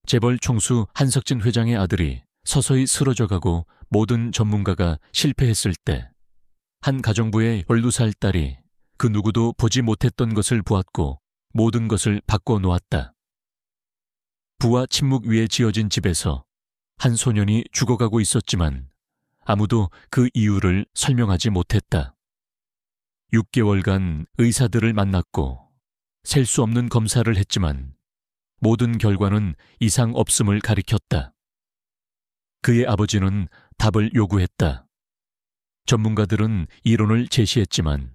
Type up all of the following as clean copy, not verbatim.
재벌 총수 한석진 회장의 아들이 서서히 쓰러져가고 모든 전문가가 실패했을 때 한 가정부의 12살 딸이 그 누구도 보지 못했던 것을 보았고 모든 것을 바꿔놓았다. 부와 침묵 위에 지어진 집에서 한 소년이 죽어가고 있었지만 아무도 그 이유를 설명하지 못했다. 6개월간 의사들을 만났고 셀 수 없는 검사를 했지만 모든 결과는 이상 없음을 가리켰다. 그의 아버지는 답을 요구했다. 전문가들은 이론을 제시했지만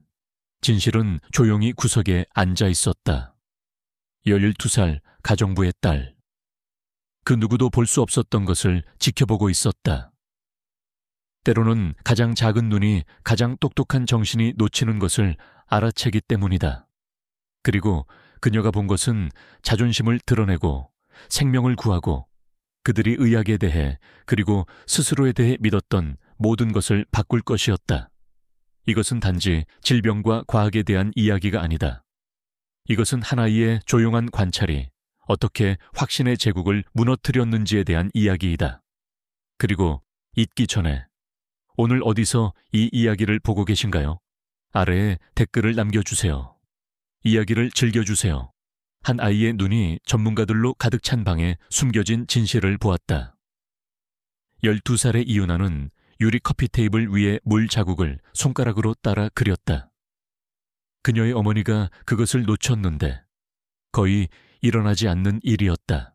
진실은 조용히 구석에 앉아 있었다. 12살 가정부의 딸. 그 누구도 볼 수 없었던 것을 지켜보고 있었다. 때로는 가장 작은 눈이 가장 똑똑한 정신이 놓치는 것을 알아채기 때문이다. 그리고 그녀가 본 것은 자존심을 드러내고 생명을 구하고 그들이 의학에 대해 그리고 스스로에 대해 믿었던 모든 것을 바꿀 것이었다. 이것은 단지 질병과 과학에 대한 이야기가 아니다. 이것은 한 아이의 조용한 관찰이 어떻게 확신의 제국을 무너뜨렸는지에 대한 이야기이다. 그리고 잊기 전에 오늘 어디서 이 이야기를 보고 계신가요? 아래에 댓글을 남겨주세요. 이야기를 즐겨주세요. 한 아이의 눈이 전문가들로 가득 찬 방에 숨겨진 진실을 보았다. 12살의 이유나는 유리 커피 테이블 위에 물 자국을 손가락으로 따라 그렸다. 그녀의 어머니가 그것을 놓쳤는데 거의 일어나지 않는 일이었다.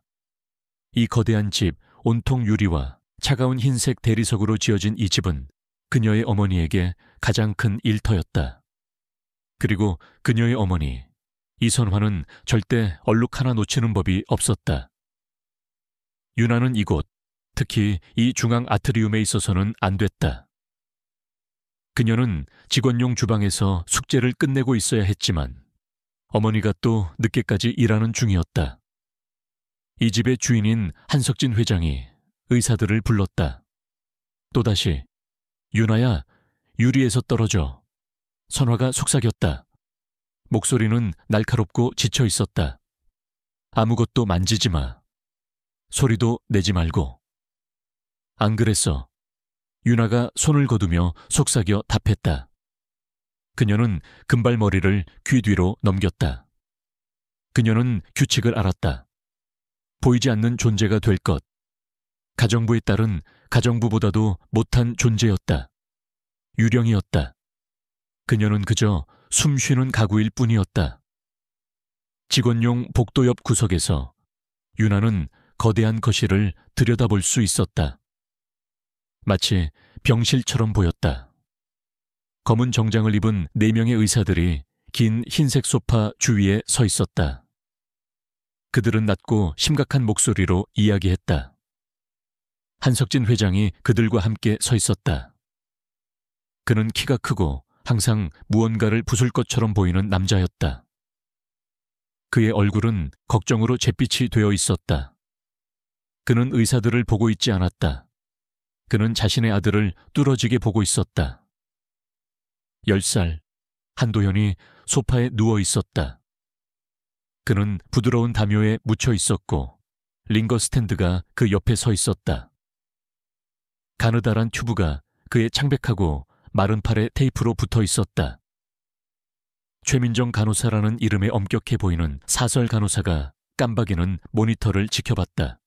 이 거대한 집, 온통 유리와 차가운 흰색 대리석으로 지어진 이 집은 그녀의 어머니에게 가장 큰 일터였다. 그리고 그녀의 어머니, 이선화는 절대 얼룩 하나 놓치는 법이 없었다. 유나는 이곳, 특히 이 중앙 아트리움에 있어서는 안 됐다. 그녀는 직원용 주방에서 숙제를 끝내고 있어야 했지만 어머니가 또 늦게까지 일하는 중이었다. 이 집의 주인인 한석진 회장이 의사들을 불렀다. 또다시 유나야, 유리에서 떨어져. 선화가 속삭였다. 목소리는 날카롭고 지쳐 있었다. 아무것도 만지지 마. 소리도 내지 말고. 안 그랬어. 유나가 손을 거두며 속삭여 답했다. 그녀는 금발머리를 귀 뒤로 넘겼다. 그녀는 규칙을 알았다. 보이지 않는 존재가 될 것. 가정부의 딸은 가정부보다도 못한 존재였다. 유령이었다. 그녀는 그저 숨 쉬는 가구일 뿐이었다. 직원용 복도 옆 구석에서 유나는 거대한 거실을 들여다볼 수 있었다. 마치 병실처럼 보였다. 검은 정장을 입은 4명의 의사들이 긴 흰색 소파 주위에 서 있었다. 그들은 낮고 심각한 목소리로 이야기했다. 한석진 회장이 그들과 함께 서 있었다. 그는 키가 크고 항상 무언가를 부술 것처럼 보이는 남자였다. 그의 얼굴은 걱정으로 잿빛이 되어 있었다. 그는 의사들을 보고 있지 않았다. 그는 자신의 아들을 뚫어지게 보고 있었다. 10살, 한도현이 소파에 누워 있었다. 그는 부드러운 담요에 묻혀 있었고 링거 스탠드가 그 옆에 서 있었다. 가느다란 튜브가 그의 창백하고 마른 팔에 테이프로 붙어 있었다. 최민정 간호사라는 이름에 엄격해 보이는 사설 간호사가 깜박이는 모니터를 지켜봤다.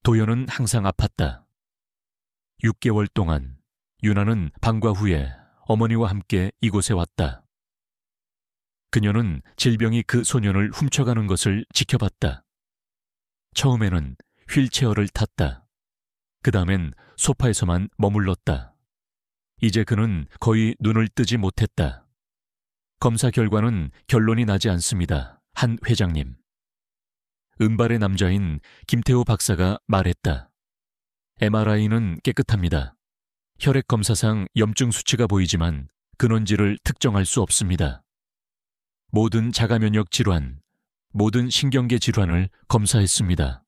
도연은 항상 아팠다. 6개월 동안 유나는 방과 후에 어머니와 함께 이곳에 왔다. 그녀는 질병이 그 소년을 훔쳐가는 것을 지켜봤다. 처음에는 휠체어를 탔다. 그 다음엔 소파에서만 머물렀다. 이제 그는 거의 눈을 뜨지 못했다. 검사 결과는 결론이 나지 않습니다. 한 회장님. 은발의 남자인 김태호 박사가 말했다. MRI는 깨끗합니다. 혈액 검사상 염증 수치가 보이지만 근원지를 특정할 수 없습니다. 모든 자가면역 질환, 모든 신경계 질환을 검사했습니다.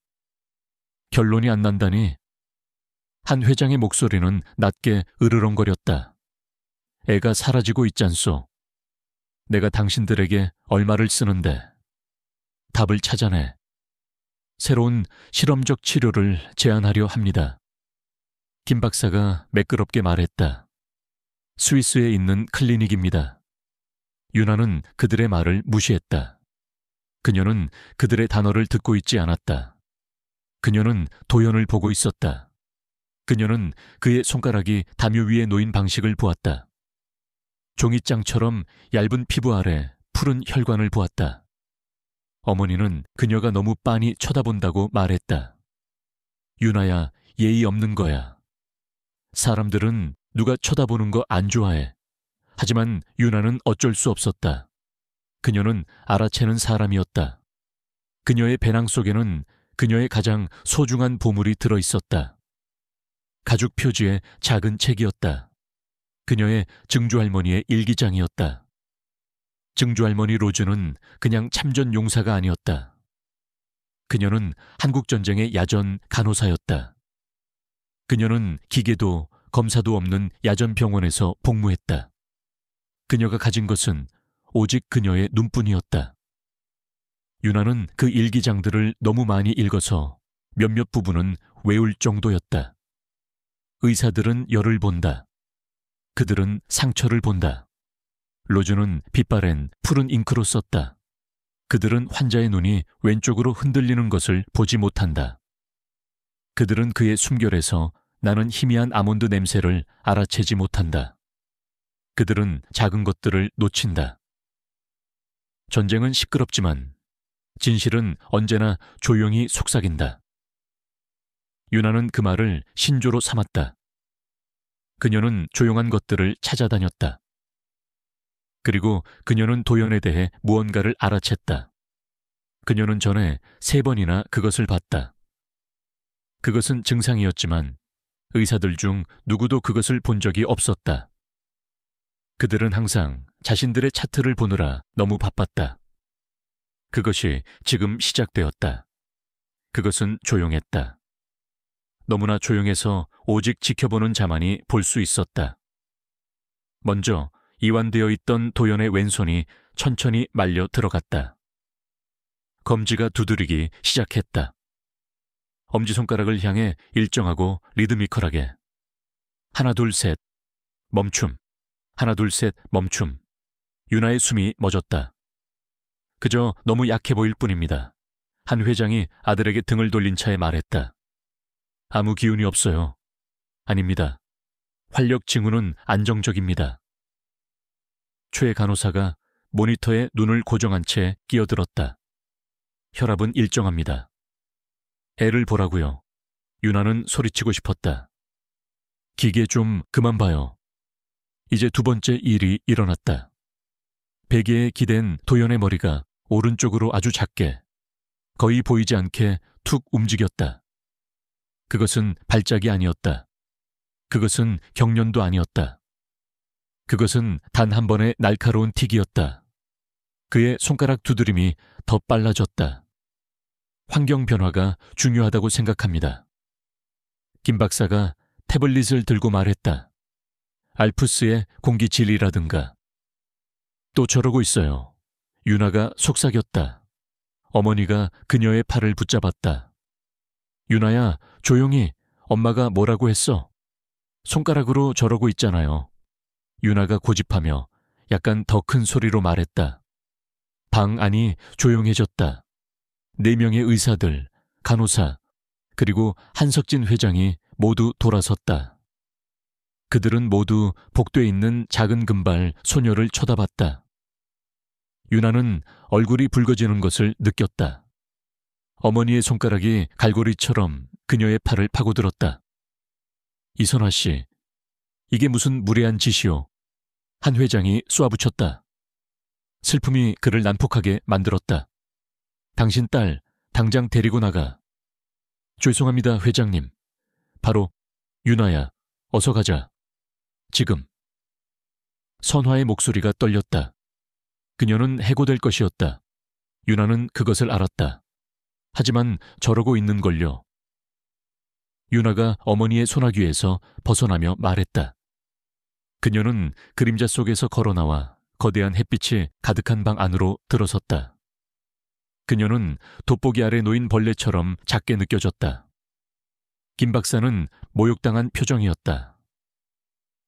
결론이 안 난다니. 한 회장의 목소리는 낮게 으르렁거렸다. 애가 사라지고 있잖소. 내가 당신들에게 얼마를 쓰는데. 답을 찾아내. 새로운 실험적 치료를 제안하려 합니다. 김 박사가 매끄럽게 말했다. 스위스에 있는 클리닉입니다. 유나는 그들의 말을 무시했다. 그녀는 그들의 단어를 듣고 있지 않았다. 그녀는 도연을 보고 있었다. 그녀는 그의 손가락이 담요 위에 놓인 방식을 보았다. 종이장처럼 얇은 피부 아래 푸른 혈관을 보았다. 어머니는 그녀가 너무 빤히 쳐다본다고 말했다. 유나야, 예의 없는 거야. 사람들은 누가 쳐다보는 거 안 좋아해. 하지만 유나는 어쩔 수 없었다. 그녀는 알아채는 사람이었다. 그녀의 배낭 속에는 그녀의 가장 소중한 보물이 들어있었다. 가죽 표지의 작은 책이었다. 그녀의 증조할머니의 일기장이었다. 증조할머니 로즈는 그냥 참전 용사가 아니었다. 그녀는 한국전쟁의 야전 간호사였다. 그녀는 기계도 검사도 없는 야전병원에서 복무했다. 그녀가 가진 것은 오직 그녀의 눈뿐이었다. 유나는 그 일기장들을 너무 많이 읽어서 몇몇 부분은 외울 정도였다. 의사들은 열을 본다. 그들은 상처를 본다. 로즈는 빛바랜 푸른 잉크로 썼다. 그들은 환자의 눈이 왼쪽으로 흔들리는 것을 보지 못한다. 그들은 그의 숨결에서 나는 희미한 아몬드 냄새를 알아채지 못한다. 그들은 작은 것들을 놓친다. 전쟁은 시끄럽지만 진실은 언제나 조용히 속삭인다. 유나는 그 말을 신조로 삼았다. 그녀는 조용한 것들을 찾아다녔다. 그리고 그녀는 도연에 대해 무언가를 알아챘다. 그녀는 전에 3번이나 그것을 봤다. 그것은 증상이었지만 의사들 중 누구도 그것을 본 적이 없었다. 그들은 항상 자신들의 차트를 보느라 너무 바빴다. 그것이 지금 시작되었다. 그것은 조용했다. 너무나 조용해서 오직 지켜보는 자만이 볼 수 있었다. 먼저 이완되어 있던 도연의 왼손이 천천히 말려 들어갔다. 검지가 두드리기 시작했다. 엄지손가락을 향해 일정하고 리드미컬하게. 하나 둘 셋 멈춤. 하나 둘 셋 멈춤. 유나의 숨이 멎었다. 그저 너무 약해 보일 뿐입니다. 한 회장이 아들에게 등을 돌린 차에 말했다. 아무 기운이 없어요. 아닙니다. 활력 징후는 안정적입니다. 최 간호사가 모니터에 눈을 고정한 채 끼어들었다. 혈압은 일정합니다. 애를 보라고요. 유나는 소리치고 싶었다. 기계 좀 그만 봐요. 이제 2번째 일이 일어났다. 베개에 기댄 도연의 머리가 오른쪽으로 아주 작게, 거의 보이지 않게 툭 움직였다. 그것은 발작이 아니었다. 그것은 경련도 아니었다. 그것은 단 한 번의 날카로운 틱이었다. 그의 손가락 두드림이 더 빨라졌다. 환경 변화가 중요하다고 생각합니다. 김 박사가 태블릿을 들고 말했다. 알프스의 공기질이라든가. 또 저러고 있어요. 유나가 속삭였다. 어머니가 그녀의 팔을 붙잡았다. 유나야, 조용히. 엄마가 뭐라고 했어? 손가락으로 저러고 있잖아요. 유나가 고집하며 약간 더 큰 소리로 말했다. 방 안이 조용해졌다. 4명의 의사들, 간호사, 그리고 한석진 회장이 모두 돌아섰다. 그들은 모두 복도에 있는 작은 금발 소녀를 쳐다봤다. 유나는 얼굴이 붉어지는 것을 느꼈다. 어머니의 손가락이 갈고리처럼 그녀의 팔을 파고들었다. 이선화 씨, 이게 무슨 무례한 짓이오. 한 회장이 쏘아붙였다. 슬픔이 그를 난폭하게 만들었다. 당신 딸 당장 데리고 나가. 죄송합니다, 회장님. 바로 유나야, 어서 가자. 지금. 선화의 목소리가 떨렸다. 그녀는 해고될 것이었다. 유나는 그것을 알았다. 하지만 저러고 있는 걸요. 유나가 어머니의 소나귀에서 벗어나며 말했다. 그녀는 그림자 속에서 걸어나와 거대한 햇빛이 가득한 방 안으로 들어섰다. 그녀는 돋보기 아래 놓인 벌레처럼 작게 느껴졌다. 김 박사는 모욕당한 표정이었다.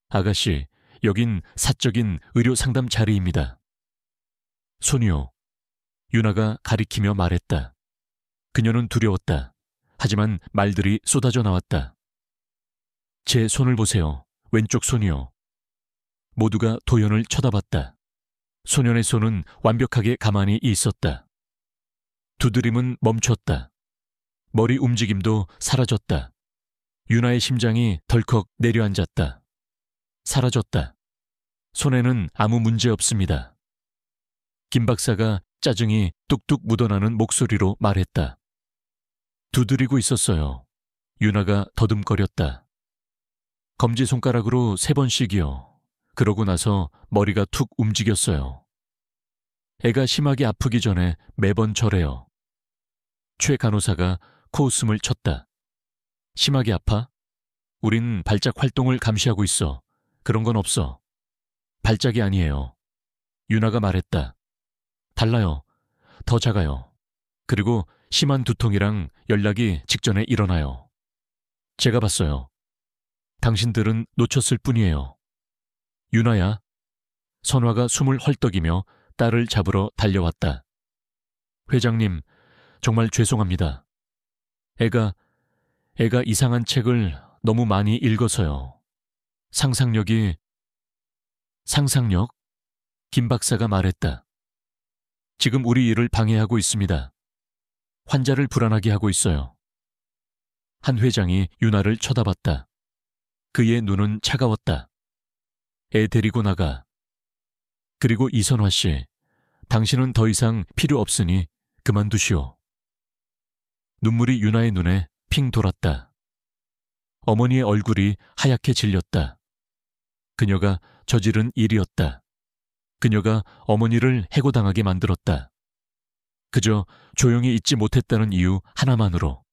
아가씨, 여긴 사적인 의료 상담 자리입니다. 손이요. 유나가 가리키며 말했다. 그녀는 두려웠다. 하지만 말들이 쏟아져 나왔다. 제 손을 보세요. 왼쪽 손이요. 모두가 도연을 쳐다봤다. 소년의 손은 완벽하게 가만히 있었다. 두드림은 멈췄다. 머리 움직임도 사라졌다. 유나의 심장이 덜컥 내려앉았다. 사라졌다. 손에는 아무 문제 없습니다. 김 박사가 짜증이 뚝뚝 묻어나는 목소리로 말했다. 두드리고 있었어요. 유나가 더듬거렸다. 검지손가락으로 3번씩이요. 그러고 나서 머리가 툭 움직였어요. 애가 심하게 아프기 전에 매번 저래요. 최 간호사가 코웃음을 쳤다. 심하게 아파? 우린 발작 활동을 감시하고 있어. 그런 건 없어. 발작이 아니에요. 유나가 말했다. 달라요. 더 작아요. 그리고 심한 두통이랑 연락이 직전에 일어나요. 제가 봤어요. 당신들은 놓쳤을 뿐이에요. 유나야. 선화가 숨을 헐떡이며 딸을 잡으러 달려왔다. 회장님, 정말 죄송합니다. 애가 이상한 책을 너무 많이 읽어서요. 상상력? 김 박사가 말했다. 지금 우리 일을 방해하고 있습니다. 환자를 불안하게 하고 있어요. 한 회장이 유나를 쳐다봤다. 그의 눈은 차가웠다. 애 데리고 나가. 그리고 이선화 씨, 당신은 더 이상 필요 없으니 그만두시오. 눈물이 유나의 눈에 핑 돌았다. 어머니의 얼굴이 하얗게 질렸다. 그녀가 저지른 일이었다. 그녀가 어머니를 해고당하게 만들었다. 그저 조용히 있지 못했다는 이유 하나만으로.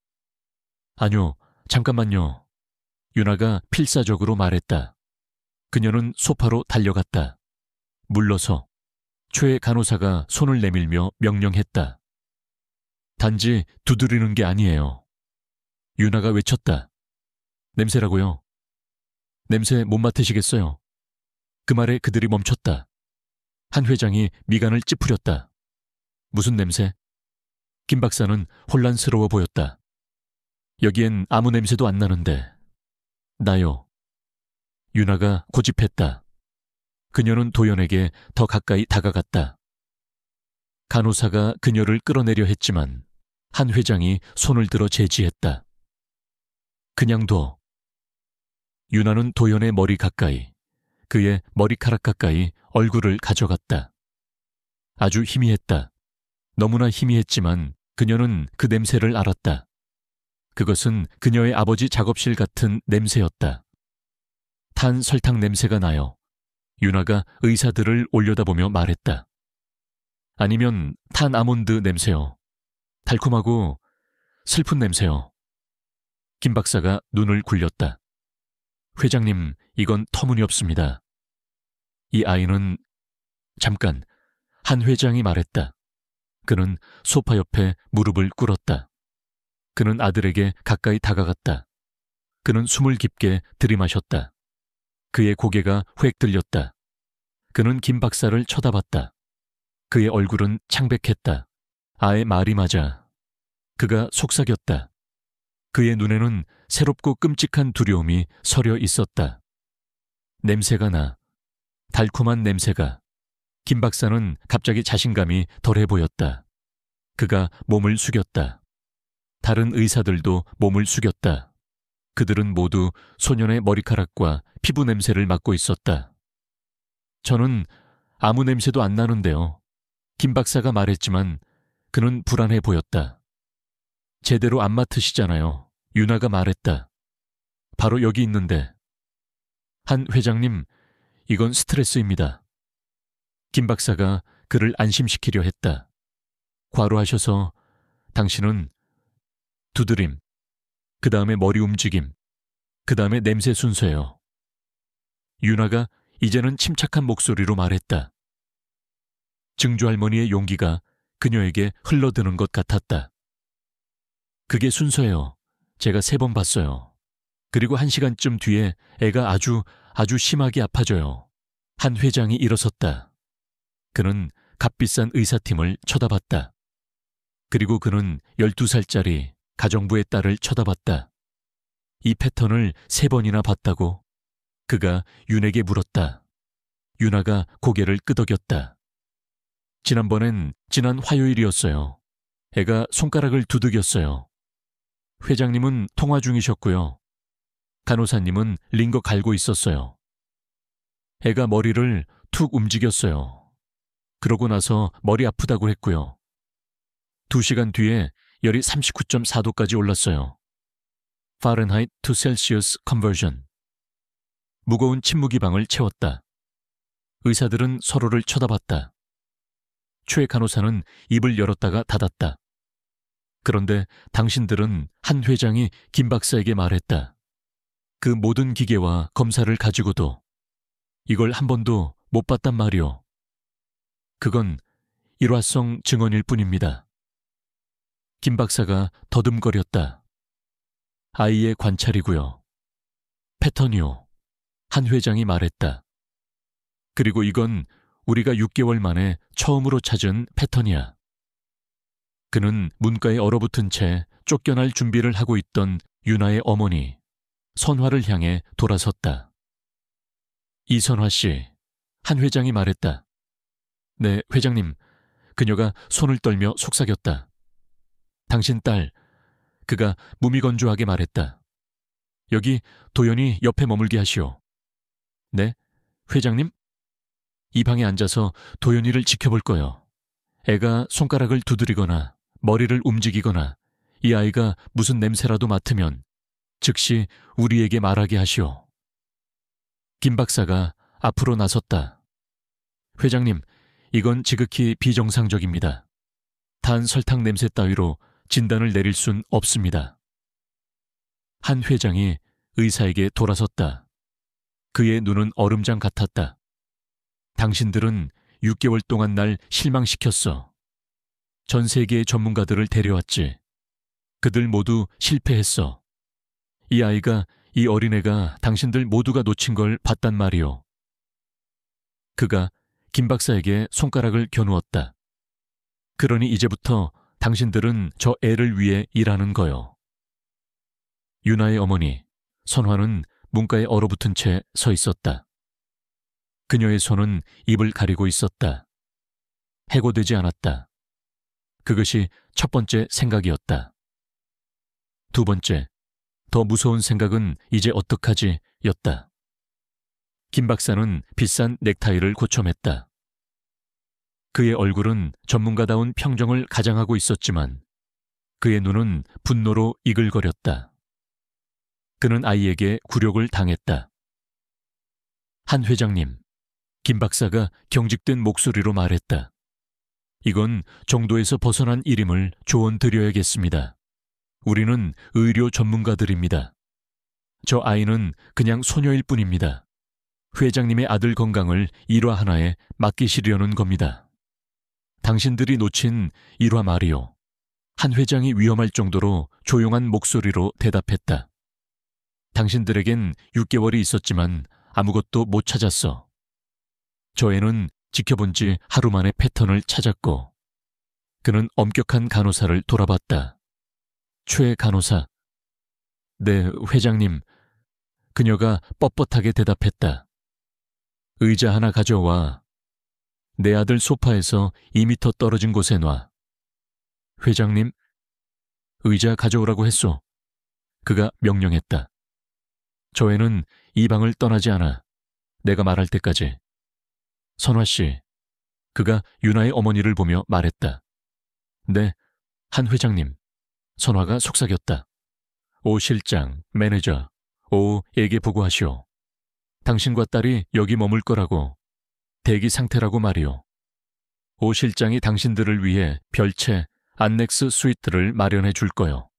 아니요, 잠깐만요. 유나가 필사적으로 말했다. 그녀는 소파로 달려갔다. 물러서 최 간호사가 손을 내밀며 명령했다. 단지 두드리는 게 아니에요. 유나가 외쳤다. 냄새라고요? 냄새 못 맡으시겠어요? 그 말에 그들이 멈췄다. 한 회장이 미간을 찌푸렸다. 무슨 냄새? 김 박사는 혼란스러워 보였다. 여기엔 아무 냄새도 안 나는데. 나요. 유나가 고집했다. 그녀는 도연에게 더 가까이 다가갔다. 간호사가 그녀를 끌어내려 했지만 한 회장이 손을 들어 제지했다. 그냥 둬. 유나는 도연의 머리 가까이, 그의 머리카락 가까이 얼굴을 가져갔다. 아주 희미했다. 너무나 희미했지만 그녀는 그 냄새를 알았다. 그것은 그녀의 아버지 작업실 같은 냄새였다. 탄 설탕 냄새가 나요. 유나가 의사들을 올려다보며 말했다. 아니면 탄 아몬드 냄새요. 달콤하고 슬픈 냄새요. 김 박사가 눈을 굴렸다. 회장님, 이건 터무니없습니다. 이 아이는... 잠깐, 한 회장이 말했다. 그는 소파 옆에 무릎을 꿇었다. 그는 아들에게 가까이 다가갔다. 그는 숨을 깊게 들이마셨다. 그의 고개가 획 들렸다. 그는 김 박사를 쳐다봤다. 그의 얼굴은 창백했다. 아의 말이 맞아. 그가 속삭였다. 그의 눈에는 새롭고 끔찍한 두려움이 서려 있었다. 냄새가 나. 달콤한 냄새가. 김 박사는 갑자기 자신감이 덜해 보였다. 그가 몸을 숙였다. 다른 의사들도 몸을 숙였다. 그들은 모두 소년의 머리카락과 피부 냄새를 맡고 있었다. 저는 아무 냄새도 안 나는데요. 김 박사가 말했지만 그는 불안해 보였다. 제대로 안 맡으시잖아요. 유나가 말했다. 바로 여기 있는데. 한 회장님, 이건 스트레스입니다. 김 박사가 그를 안심시키려 했다. 과로하셔서 당신은 두드림, 그 다음에 머리 움직임, 그 다음에 냄새 순서예요. 유나가 이제는 침착한 목소리로 말했다. 증조 할머니의 용기가 그녀에게 흘러드는 것 같았다. 그게 순서예요. 제가 3번 봤어요. 그리고 1시간쯤 뒤에 애가 아주 심하게 아파져요. 한 회장이 일어섰다. 그는 값비싼 의사팀을 쳐다봤다. 그리고 그는 12살짜리 가정부의 딸을 쳐다봤다. 이 패턴을 3번이나 봤다고? 그가 윤에게 물었다. 윤아가 고개를 끄덕였다. 지난번엔 지난 화요일이었어요. 애가 손가락을 두들겼어요. 회장님은 통화 중이셨고요. 간호사님은 링거 갈고 있었어요. 애가 머리를 툭 움직였어요. 그러고 나서 머리 아프다고 했고요. 2시간 뒤에 열이 39.4도까지 올랐어요. 파렌하이트 to 셀시어스 컨버전. 무거운 침묵이 방을 채웠다. 의사들은 서로를 쳐다봤다. 최 간호사는 입을 열었다가 닫았다. 그런데 당신들은 한 회장이 김 박사에게 말했다. 그 모든 기계와 검사를 가지고도 이걸 한 번도 못 봤단 말이오. 그건 일화성 증언일 뿐입니다. 김 박사가 더듬거렸다. 아이의 관찰이고요. 패턴이요. 한 회장이 말했다. 그리고 이건 우리가 6개월 만에 처음으로 찾은 패턴이야. 그는 문가에 얼어붙은 채 쫓겨날 준비를 하고 있던 윤아의 어머니, 선화를 향해 돌아섰다. 이선화 씨, 한 회장이 말했다. 네, 회장님. 그녀가 손을 떨며 속삭였다. 당신 딸, 그가 무미건조하게 말했다. 여기 도연이 옆에 머물게 하시오. 네, 회장님? 이 방에 앉아서 도연이를 지켜볼 거요. 애가 손가락을 두드리거나 머리를 움직이거나 이 아이가 무슨 냄새라도 맡으면 즉시 우리에게 말하게 하시오. 김 박사가 앞으로 나섰다. 회장님, 이건 지극히 비정상적입니다. 단 설탕 냄새 따위로 진단을 내릴 순 없습니다. 한 회장이 의사에게 돌아섰다. 그의 눈은 얼음장 같았다. 당신들은 6개월 동안 날 실망시켰어. 전 세계의 전문가들을 데려왔지. 그들 모두 실패했어. 이 아이가, 이 어린애가 당신들 모두가 놓친 걸 봤단 말이오. 그가 김 박사에게 손가락을 겨누었다. 그러니 이제부터 당신들은 저 애를 위해 일하는 거요. 윤아의 어머니, 선화는 문가에 얼어붙은 채 서 있었다. 그녀의 손은 입을 가리고 있었다. 해고되지 않았다. 그것이 첫 번째 생각이었다. 두 번째, 더 무서운 생각은 이제 어떡하지? 였다. 김 박사는 비싼 넥타이를 고쳐맸다. 그의 얼굴은 전문가다운 평정을 가장하고 있었지만 그의 눈은 분노로 이글거렸다. 그는 아이에게 굴욕을 당했다. 한 회장님, 김 박사가 경직된 목소리로 말했다. 이건 정도에서 벗어난 일임을 조언드려야겠습니다. 우리는 의료 전문가들입니다. 저 아이는 그냥 소녀일 뿐입니다. 회장님의 아들 건강을 일화 하나에 맡기시려는 겁니다. 당신들이 놓친 일화 말이요. 한 회장이 위험할 정도로 조용한 목소리로 대답했다. 당신들에겐 6개월이 있었지만 아무것도 못 찾았어. 저 애는 지켜본 지 하루 만에 패턴을 찾았고. 그는 엄격한 간호사를 돌아봤다. 최 간호사. 네, 회장님. 그녀가 뻣뻣하게 대답했다. 의자 하나 가져와. 내 아들 소파에서 2미터 떨어진 곳에 놔. 회장님, 의자 가져오라고 했소. 그가 명령했다. 저 애는 이 방을 떠나지 않아. 내가 말할 때까지. 선화 씨, 그가 윤아의 어머니를 보며 말했다. 네, 한 회장님. 선화가 속삭였다. 오 실장, 매니저, 오에게 보고하시오. 당신과 딸이 여기 머물 거라고. 대기 상태라고 말이오. 오 실장이 당신들을 위해 별채 안넥스 스위트를 마련해 줄 거요.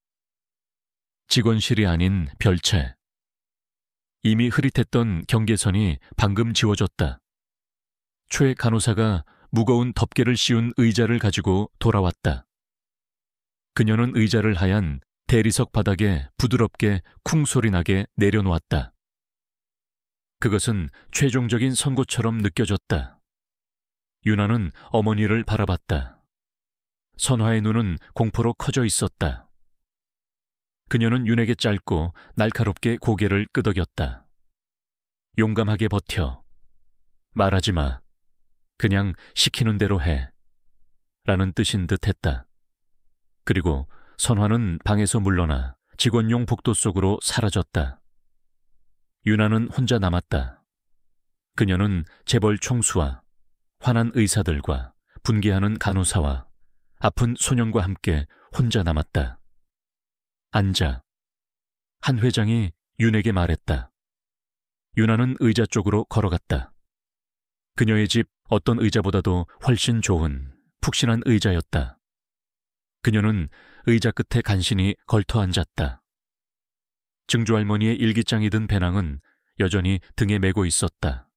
직원실이 아닌 별채. 이미 흐릿했던 경계선이 방금 지워졌다. 최 간호사가 무거운 덮개를 씌운 의자를 가지고 돌아왔다. 그녀는 의자를 하얀 대리석 바닥에 부드럽게 쿵 소리 나게 내려놓았다. 그것은 최종적인 선고처럼 느껴졌다. 유나는 어머니를 바라봤다. 선화의 눈은 공포로 커져 있었다. 그녀는 윤에게 짧고 날카롭게 고개를 끄덕였다. 용감하게 버텨. 말하지 마. 그냥 시키는 대로 해. 라는 뜻인 듯 했다. 그리고 선화는 방에서 물러나 직원용 복도 속으로 사라졌다. 유나는 혼자 남았다. 그녀는 재벌 총수와 화난 의사들과 분개하는 간호사와 아픈 소년과 함께 혼자 남았다. 앉아. 한 회장이 윤에게 말했다. 유나는 의자 쪽으로 걸어갔다. 그녀의 집 어떤 의자보다도 훨씬 좋은 푹신한 의자였다. 그녀는 의자 끝에 간신히 걸터 앉았다. 증조할머니의 일기장이 든 배낭은 여전히 등에 메고 있었다.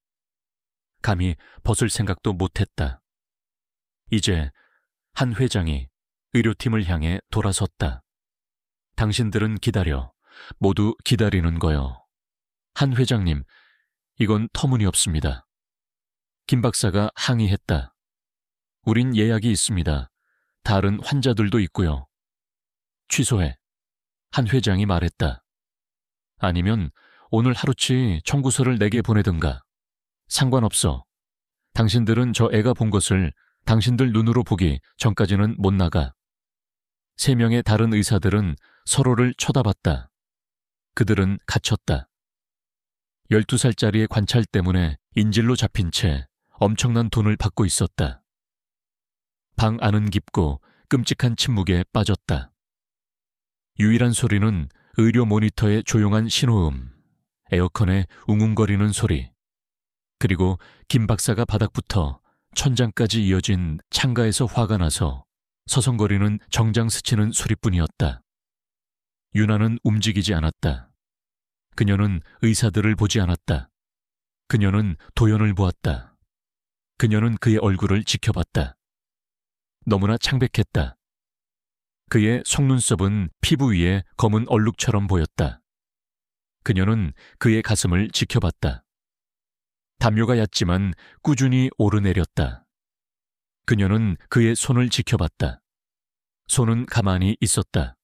감히 벗을 생각도 못했다. 이제 한 회장이 의료팀을 향해 돌아섰다. 당신들은 기다려. 모두 기다리는 거요. 한 회장님, 이건 터무니없습니다. 김 박사가 항의했다. 우린 예약이 있습니다. 다른 환자들도 있고요. 취소해. 한 회장이 말했다. 아니면 오늘 하루치 청구서를 내게 보내든가. 상관없어. 당신들은 저 애가 본 것을 당신들 눈으로 보기 전까지는 못 나가. 3명의 다른 의사들은 서로를 쳐다봤다. 그들은 갇혔다. 12살짜리의 관찰 때문에 인질로 잡힌 채 엄청난 돈을 받고 있었다. 방 안은 깊고 끔찍한 침묵에 빠졌다. 유일한 소리는 의료 모니터의 조용한 신호음, 에어컨의 웅웅거리는 소리, 그리고 김 박사가 바닥부터 천장까지 이어진 창가에서 화가 나서 서성거리는 정장 스치는 소리뿐이었다. 유나는 움직이지 않았다. 그녀는 의사들을 보지 않았다. 그녀는 도연을 보았다. 그녀는 그의 얼굴을 지켜봤다. 너무나 창백했다. 그의 속눈썹은 피부 위에 검은 얼룩처럼 보였다. 그녀는 그의 가슴을 지켜봤다. 담요가 얕지만 꾸준히 오르내렸다. 그녀는 그의 손을 지켜봤다. 손은 가만히 있었다.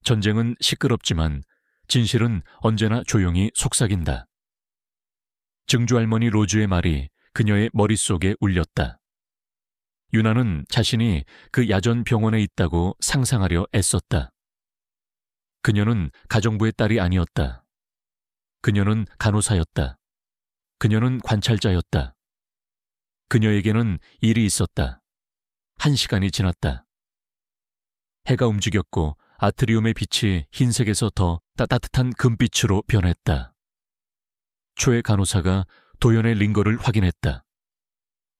전쟁은 시끄럽지만 진실은 언제나 조용히 속삭인다. 증조할머니 로즈의 말이 그녀의 머릿속에 울렸다. 유나는 자신이 그 야전 병원에 있다고 상상하려 애썼다. 그녀는 가정부의 딸이 아니었다. 그녀는 간호사였다. 그녀는 관찰자였다. 그녀에게는 일이 있었다. 1시간이 지났다. 해가 움직였고 아트리움의 빛이 흰색에서 더 따뜻한 금빛으로 변했다. 초의 간호사가 도연의 링거를 확인했다.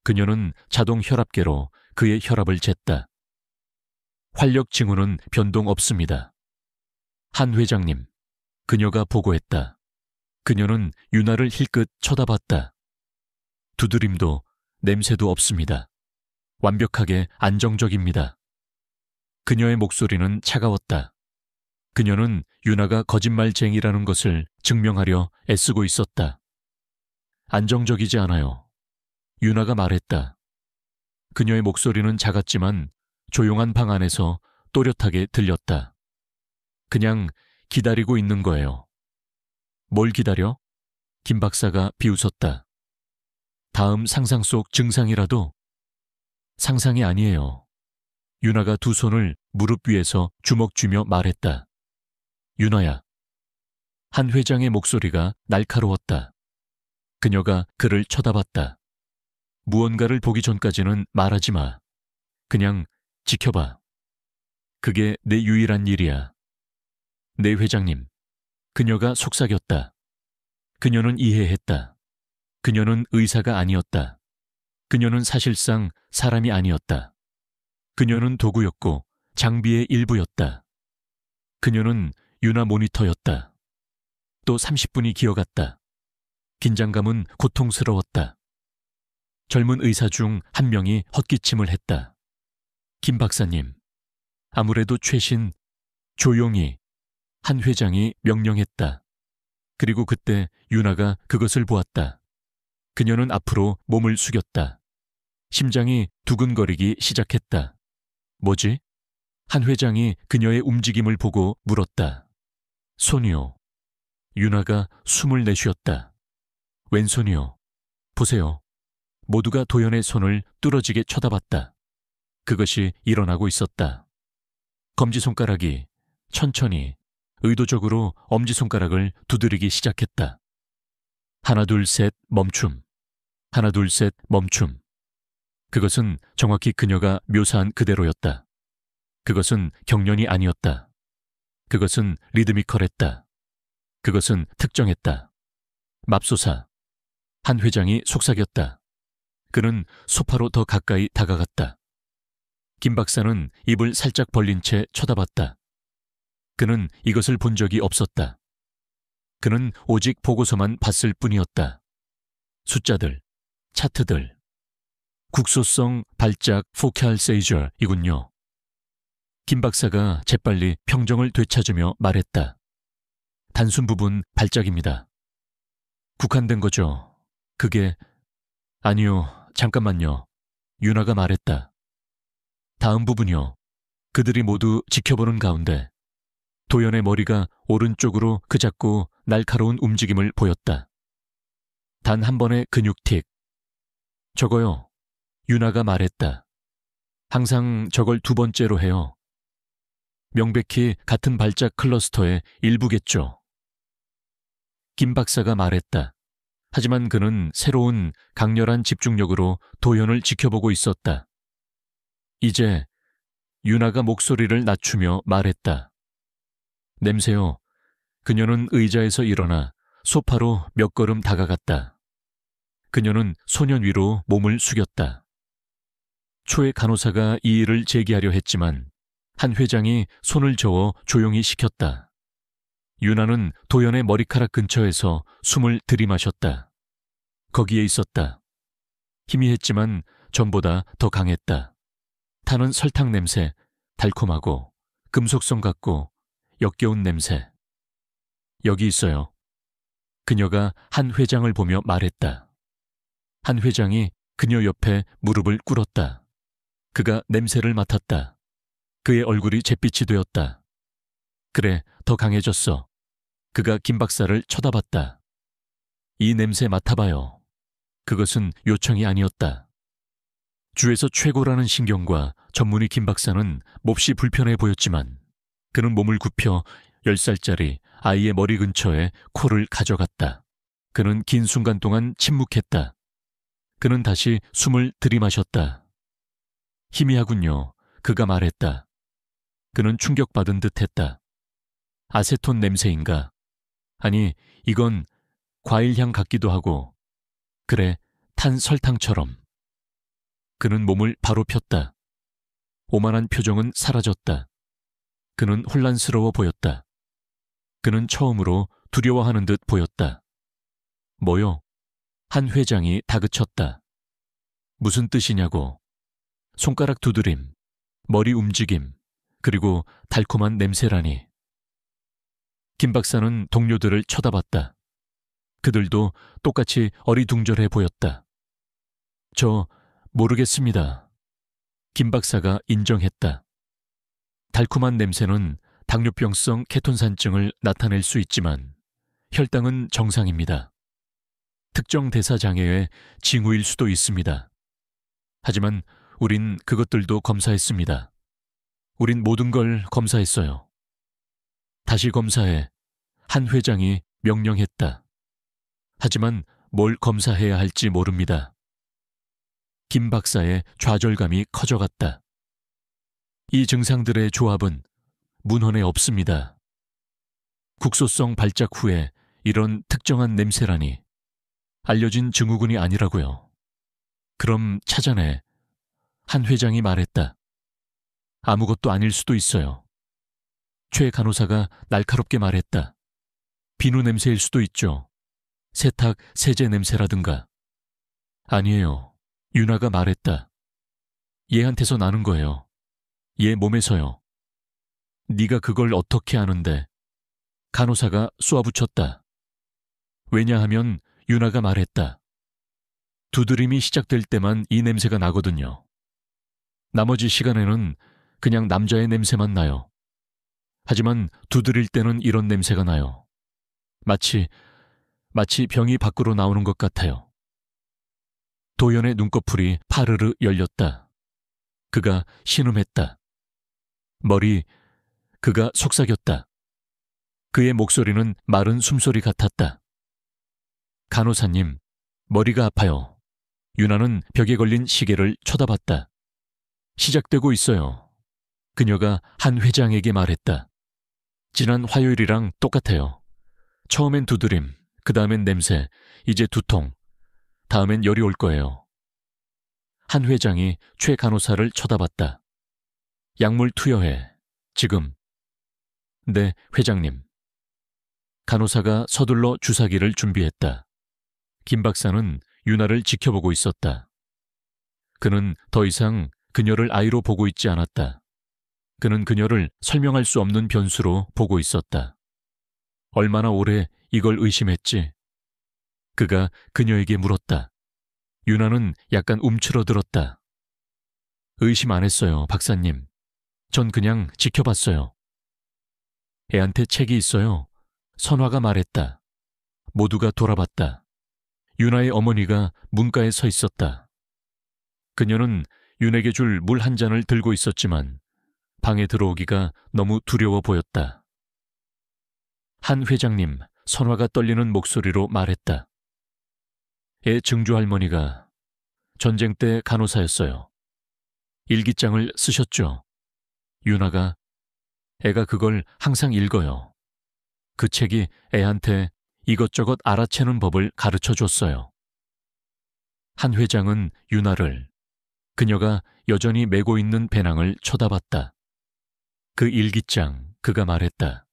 그녀는 자동 혈압계로 그의 혈압을 쟀다. 활력 징후는 변동 없습니다. 한 회장님, 그녀가 보고했다. 그녀는 유나를 힐끗 쳐다봤다. 두드림도 냄새도 없습니다. 완벽하게 안정적입니다. 그녀의 목소리는 차가웠다. 그녀는 유나가 거짓말쟁이라는 것을 증명하려 애쓰고 있었다. 안정적이지 않아요. 유나가 말했다. 그녀의 목소리는 작았지만 조용한 방 안에서 또렷하게 들렸다. 그냥 기다리고 있는 거예요. 뭘 기다려? 김 박사가 비웃었다. 다음 상상 속 증상이라도? 상상이 아니에요. 유나가 두 손을 무릎 위에서 주먹 쥐며 말했다. 유나야. 한 회장의 목소리가 날카로웠다. 그녀가 그를 쳐다봤다. 무언가를 보기 전까지는 말하지 마. 그냥 지켜봐. 그게 내 유일한 일이야. 네 회장님. 그녀가 속삭였다. 그녀는 이해했다. 그녀는 의사가 아니었다. 그녀는 사실상 사람이 아니었다. 그녀는 도구였고 장비의 일부였다. 그녀는 유나 모니터였다. 또 30분이 기어갔다. 긴장감은 고통스러웠다. 젊은 의사 중 한 명이 헛기침을 했다. 김 박사님, 아무래도 최신 조용히 한 회장이 명령했다. 그리고 그때 윤아가 그것을 보았다. 그녀는 앞으로 몸을 숙였다. 심장이 두근거리기 시작했다. 뭐지? 한 회장이 그녀의 움직임을 보고 물었다. 손이요. 윤아가 숨을 내쉬었다. 왼손이요. 보세요. 모두가 도연의 손을 뚫어지게 쳐다봤다. 그것이 일어나고 있었다. 검지손가락이 천천히 의도적으로 엄지손가락을 두드리기 시작했다. 하나 둘 셋 멈춤. 하나 둘 셋 멈춤. 그것은 정확히 그녀가 묘사한 그대로였다. 그것은 경련이 아니었다. 그것은 리드미컬했다. 그것은 특정했다. 맙소사. 한 회장이 속삭였다. 그는 소파로 더 가까이 다가갔다. 김 박사는 입을 살짝 벌린 채 쳐다봤다. 그는 이것을 본 적이 없었다. 그는 오직 보고서만 봤을 뿐이었다. 숫자들, 차트들. 국소성 발작 포칼 세이저이군요. 김 박사가 재빨리 평정을 되찾으며 말했다. 단순 부분 발작입니다. 국한된 거죠. 그게... 아니요, 잠깐만요. 윤아가 말했다. 다음 부분이요. 그들이 모두 지켜보는 가운데 도연의 머리가 오른쪽으로 그 작고 날카로운 움직임을 보였다. 단 한 번의 근육틱. 저거요. 윤아가 말했다. 항상 저걸 두 번째로 해요. 명백히 같은 발작 클러스터의 일부겠죠. 김 박사가 말했다. 하지만 그는 새로운 강렬한 집중력으로 도연을 지켜보고 있었다. 이제 윤아가 목소리를 낮추며 말했다. 냄새요. 그녀는 의자에서 일어나 소파로 몇 걸음 다가갔다. 그녀는 소년 위로 몸을 숙였다. 초의 간호사가 이 일을 제기하려 했지만 한 회장이 손을 저어 조용히 시켰다. 윤아는 도연의 머리카락 근처에서 숨을 들이마셨다. 거기에 있었다. 희미했지만 전보다 더 강했다. 타는 설탕 냄새, 달콤하고 금속성 같고 역겨운 냄새. 여기 있어요. 그녀가 한 회장을 보며 말했다. 한 회장이 그녀 옆에 무릎을 꿇었다. 그가 냄새를 맡았다. 그의 얼굴이 잿빛이 되었다. 그래, 더 강해졌어. 그가 김 박사를 쳐다봤다. 이 냄새 맡아봐요. 그것은 요청이 아니었다. 주에서 최고라는 신경과 전문의 김 박사는 몹시 불편해 보였지만 그는 몸을 굽혀 10살짜리 아이의 머리 근처에 코를 가져갔다. 그는 긴 순간 동안 침묵했다. 그는 다시 숨을 들이마셨다. 희미하군요. 그가 말했다. 그는 충격받은 듯했다. 아세톤 냄새인가? 아니, 이건 과일향 같기도 하고. 그래, 탄 설탕처럼. 그는 몸을 바로 폈다. 오만한 표정은 사라졌다. 그는 혼란스러워 보였다. 그는 처음으로 두려워하는 듯 보였다. 뭐요? 한 회장이 다그쳤다. 무슨 뜻이냐고. 손가락 두드림, 머리 움직임, 그리고 달콤한 냄새라니. 김 박사는 동료들을 쳐다봤다. 그들도 똑같이 어리둥절해 보였다. 저 모르겠습니다. 김 박사가 인정했다. 달콤한 냄새는 당뇨병성 케톤산증을 나타낼 수 있지만 혈당은 정상입니다. 특정 대사 장애의 징후일 수도 있습니다. 하지만 우린 그것들도 검사했습니다. 우린 모든 걸 검사했어요. 다시 검사해. 한 회장이 명령했다. 하지만 뭘 검사해야 할지 모릅니다. 김 박사의 좌절감이 커져갔다. 이 증상들의 조합은 문헌에 없습니다. 국소성 발작 후에 이런 특정한 냄새라니. 알려진 증후군이 아니라고요. 그럼 찾아내. 한 회장이 말했다. 아무것도 아닐 수도 있어요. 최 간호사가 날카롭게 말했다. 비누 냄새일 수도 있죠. 세탁, 세제 냄새라든가. 아니에요. 유나가 말했다. 얘한테서 나는 거예요. 얘 몸에서요. 네가 그걸 어떻게 아는데? 간호사가 쏘아붙였다. 왜냐하면 유나가 말했다. 두드림이 시작될 때만 이 냄새가 나거든요. 나머지 시간에는 그냥 남자의 냄새만 나요. 하지만 두드릴 때는 이런 냄새가 나요. 마치 병이 밖으로 나오는 것 같아요. 도연의 눈꺼풀이 파르르 열렸다. 그가 신음했다. 그가 속삭였다. 그의 목소리는 마른 숨소리 같았다. 간호사님, 머리가 아파요. 유나는 벽에 걸린 시계를 쳐다봤다. 시작되고 있어요. 그녀가 한 회장에게 말했다. 지난 화요일이랑 똑같아요. 처음엔 두드림, 그 다음엔 냄새, 이제 두통, 다음엔 열이 올 거예요. 한 회장이 최 간호사를 쳐다봤다. 약물 투여해. 지금. 네, 회장님. 간호사가 서둘러 주사기를 준비했다. 김 박사는 유나를 지켜보고 있었다. 그는 더 이상 그녀를 아이로 보고 있지 않았다. 그는 그녀를 설명할 수 없는 변수로 보고 있었다. 얼마나 오래 이걸 의심했지? 그가 그녀에게 물었다. 유나는 약간 움츠러들었다. 의심 안 했어요, 박사님. 전 그냥 지켜봤어요. 애한테 책이 있어요. 선화가 말했다. 모두가 돌아봤다. 유나의 어머니가 문가에 서 있었다. 그녀는 윤에게 줄 물 한 잔을 들고 있었지만 방에 들어오기가 너무 두려워 보였다. 한 회장님, 선화가 떨리는 목소리로 말했다. 애 증조 할머니가 전쟁 때 간호사였어요. 일기장을 쓰셨죠. 유나가 애가 그걸 항상 읽어요. 그 책이 애한테 이것저것 알아채는 법을 가르쳐 줬어요. 한 회장은 유나를, 그녀가 여전히 메고 있는 배낭을 쳐다봤다. 그 일기장, 그가 말했다.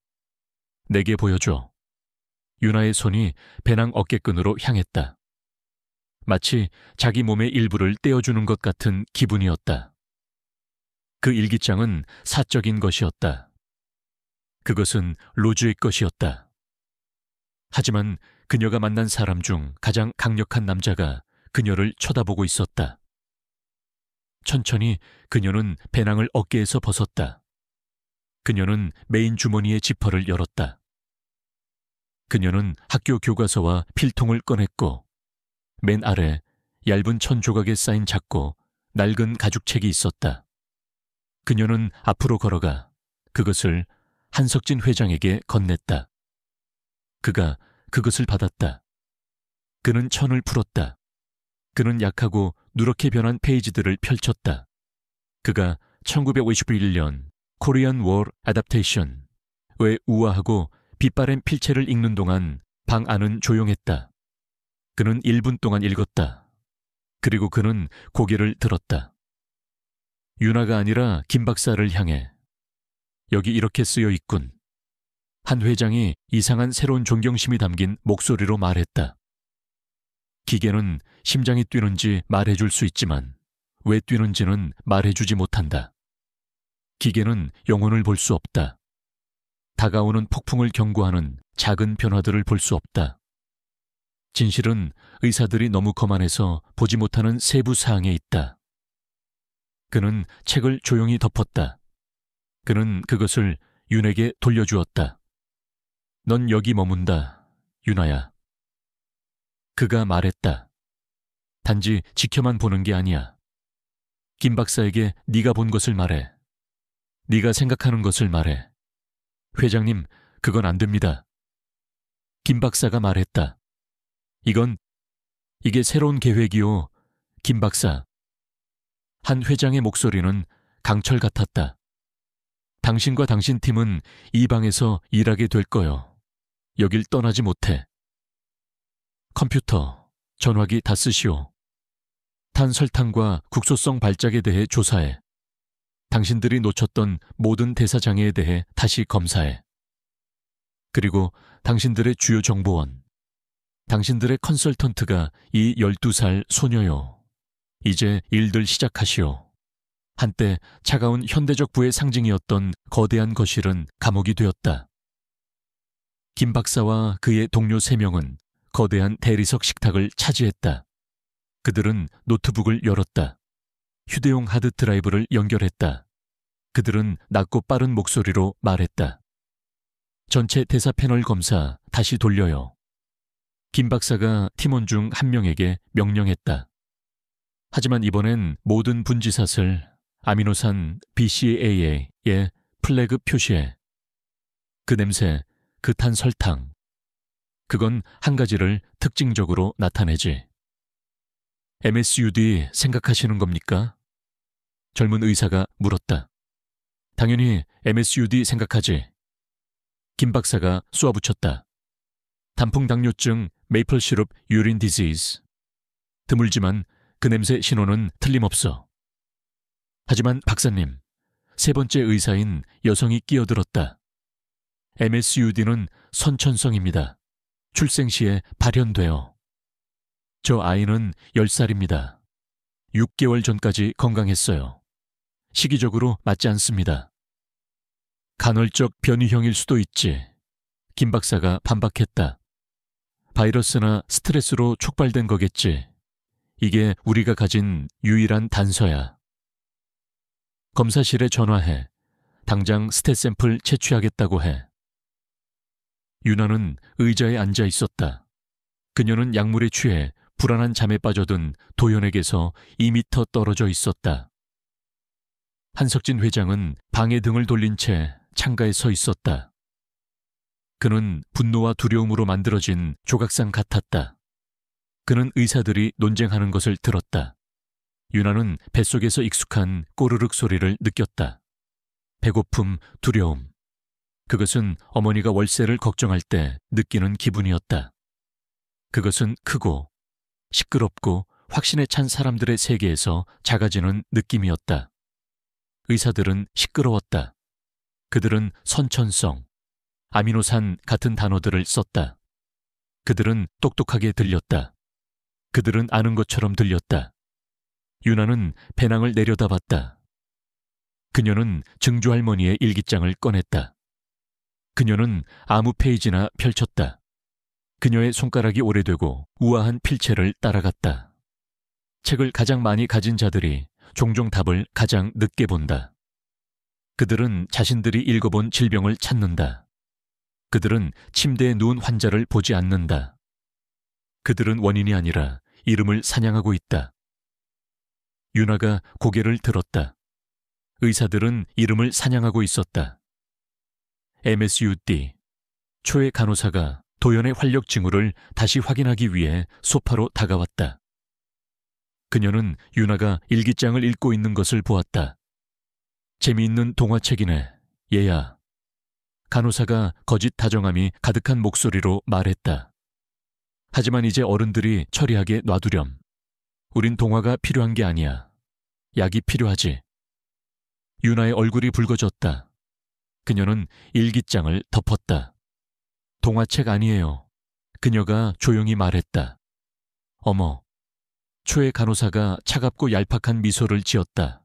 내게 보여줘. 유나의 손이 배낭 어깨끈으로 향했다. 마치 자기 몸의 일부를 떼어주는 것 같은 기분이었다. 그 일기장은 사적인 것이었다. 그것은 로즈의 것이었다. 하지만 그녀가 만난 사람 중 가장 강력한 남자가 그녀를 쳐다보고 있었다. 천천히 그녀는 배낭을 어깨에서 벗었다. 그녀는 메인 주머니의 지퍼를 열었다. 그녀는 학교 교과서와 필통을 꺼냈고 맨 아래 얇은 천 조각에 쌓인 작고 낡은 가죽책이 있었다. 그녀는 앞으로 걸어가 그것을 한석진 회장에게 건넸다. 그가 그것을 받았다. 그는 천을 풀었다. 그는 약하고 누렇게 변한 페이지들을 펼쳤다. 그가 1951년 코리안 워 애답테이션의 우아하고 빛바랜 필체를 읽는 동안 방 안은 조용했다. 그는 1분 동안 읽었다. 그리고 그는 고개를 들었다. 유나가 아니라 김 박사를 향해 여기 이렇게 쓰여 있군. 한 회장이 이상한 새로운 존경심이 담긴 목소리로 말했다. 기계는 심장이 뛰는지 말해줄 수 있지만 왜 뛰는지는 말해주지 못한다. 기계는 영혼을 볼 수 없다. 다가오는 폭풍을 경고하는 작은 변화들을 볼 수 없다. 진실은 의사들이 너무 거만해서 보지 못하는 세부 사항에 있다. 그는 책을 조용히 덮었다. 그는 그것을 윤에게 돌려주었다. 넌 여기 머문다, 유나야. 그가 말했다. 단지 지켜만 보는 게 아니야. 김 박사에게 네가 본 것을 말해. 네가 생각하는 것을 말해. 회장님, 그건 안 됩니다. 김 박사가 말했다. 이게 새로운 계획이요, 김 박사. 한 회장의 목소리는 강철 같았다. 당신과 당신 팀은 이 방에서 일하게 될 거요. 여길 떠나지 못해. 컴퓨터, 전화기 다 쓰시오. 탄설탕과 국소성 발작에 대해 조사해. 당신들이 놓쳤던 모든 대사장애에 대해 다시 검사해. 그리고 당신들의 주요 정보원, 당신들의 컨설턴트가 이 12살 소녀요. 이제 일들 시작하시오. 한때 차가운 현대적 부의 상징이었던 거대한 거실은 감옥이 되었다. 김 박사와 그의 동료 3명은 거대한 대리석 식탁을 차지했다. 그들은 노트북을 열었다. 휴대용 하드 드라이브를 연결했다. 그들은 낮고 빠른 목소리로 말했다. 전체 대사 패널 검사 다시 돌려요. 김 박사가 팀원 중 한 명에게 명령했다. 하지만 이번엔 모든 분지샷을 아미노산 BCAA의 플래그 표시해. 그 냄새, 그 탄 설탕. 그건 한 가지를 특징적으로 나타내지. MSUD 생각하시는 겁니까? 젊은 의사가 물었다. 당연히 MSUD 생각하지. 김 박사가 쏘아붙였다. 단풍당뇨증, 메이플 시럽 유린 디지즈. 드물지만 그 냄새 신호는 틀림없어. 하지만 박사님, 3번째 의사인 여성이 끼어들었다. MSUD는 선천성입니다. 출생 시에 발현돼요. 저 아이는 10살입니다. 6개월 전까지 건강했어요. 시기적으로 맞지 않습니다. 간헐적 변이형일 수도 있지. 김 박사가 반박했다. 바이러스나 스트레스로 촉발된 거겠지. 이게 우리가 가진 유일한 단서야. 검사실에 전화해. 당장 스탯 샘플 채취하겠다고 해. 유나는 의자에 앉아 있었다. 그녀는 약물에 취해 불안한 잠에 빠져든 도연에게서 2미터 떨어져 있었다. 한석진 회장은 방에 등을 돌린 채 창가에 서 있었다. 그는 분노와 두려움으로 만들어진 조각상 같았다. 그는 의사들이 논쟁하는 것을 들었다. 유나는 뱃속에서 익숙한 꼬르륵 소리를 느꼈다. 배고픔, 두려움. 그것은 어머니가 월세를 걱정할 때 느끼는 기분이었다. 그것은 크고 시끄럽고 확신에 찬 사람들의 세계에서 작아지는 느낌이었다. 의사들은 시끄러웠다. 그들은 선천성, 아미노산 같은 단어들을 썼다. 그들은 똑똑하게 들렸다. 그들은 아는 것처럼 들렸다. 유나는 배낭을 내려다봤다. 그녀는 증조할머니의 일기장을 꺼냈다. 그녀는 아무 페이지나 펼쳤다. 그녀의 손가락이 오래되고 우아한 필체를 따라갔다. 책을 가장 많이 가진 자들이 종종 답을 가장 늦게 본다. 그들은 자신들이 읽어본 질병을 찾는다. 그들은 침대에 누운 환자를 보지 않는다. 그들은 원인이 아니라 이름을 사냥하고 있다. 유나가 고개를 들었다. 의사들은 이름을 사냥하고 있었다. MSUD, 초의 간호사가 도연의 활력 징후를 다시 확인하기 위해 소파로 다가왔다. 그녀는 유나가 일기장을 읽고 있는 것을 보았다. 재미있는 동화책이네, 얘야. 간호사가 거짓 다정함이 가득한 목소리로 말했다. 하지만 이제 어른들이 처리하게 놔두렴. 우린 동화가 필요한 게 아니야. 약이 필요하지. 유나의 얼굴이 붉어졌다. 그녀는 일기장을 덮었다. 동화책 아니에요. 그녀가 조용히 말했다. 어머. 초의 간호사가 차갑고 얄팍한 미소를 지었다.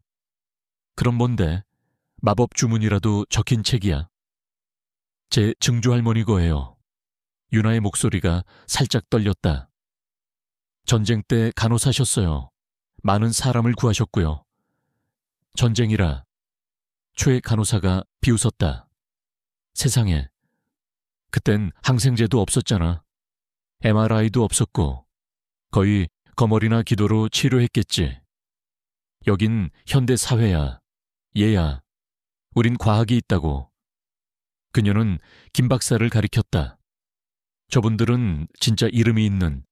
그럼 뭔데? 마법 주문이라도 적힌 책이야. 제 증조할머니 거예요. 유나의 목소리가 살짝 떨렸다. 전쟁 때 간호사셨어요. 많은 사람을 구하셨고요. 전쟁이라. 초의 간호사가 비웃었다. 세상에. 그땐 항생제도 없었잖아. MRI도 없었고 거의 거머리나 기도로 치료했겠지. 여긴 현대 사회야. 얘야. 우린 과학이 있다고. 그녀는 김 박사를 가리켰다. 저분들은 진짜 이름이 있는,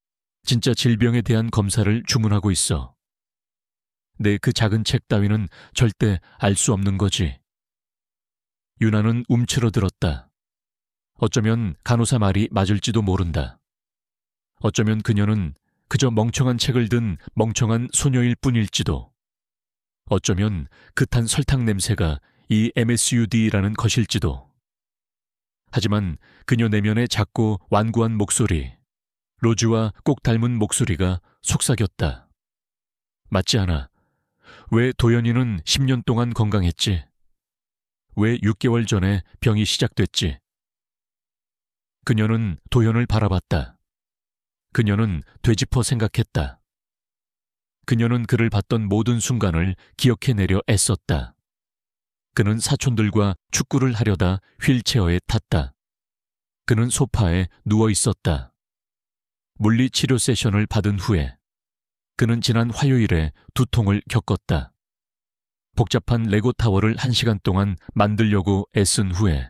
진짜 질병에 대한 검사를 주문하고 있어. 내 그 작은 책 따위는 절대 알 수 없는 거지. 유나는 움츠러들었다. 어쩌면 간호사 말이 맞을지도 모른다. 어쩌면 그녀는 그저 멍청한 책을 든 멍청한 소녀일 뿐일지도. 어쩌면 그 탄 설탕 냄새가 이 MSUD라는 것일지도. 하지만 그녀 내면의 작고 완고한 목소리, 로즈와 꼭 닮은 목소리가 속삭였다. 맞지 않아. 왜 도연이는 10년 동안 건강했지? 왜 6개월 전에 병이 시작됐지? 그녀는 도연을 바라봤다. 그녀는 되짚어 생각했다. 그녀는 그를 봤던 모든 순간을 기억해내려 애썼다. 그는 사촌들과 축구를 하려다 휠체어에 탔다. 그는 소파에 누워 있었다. 물리치료 세션을 받은 후에 그는 지난 화요일에 두통을 겪었다. 복잡한 레고 타워를 1시간 동안 만들려고 애쓴 후에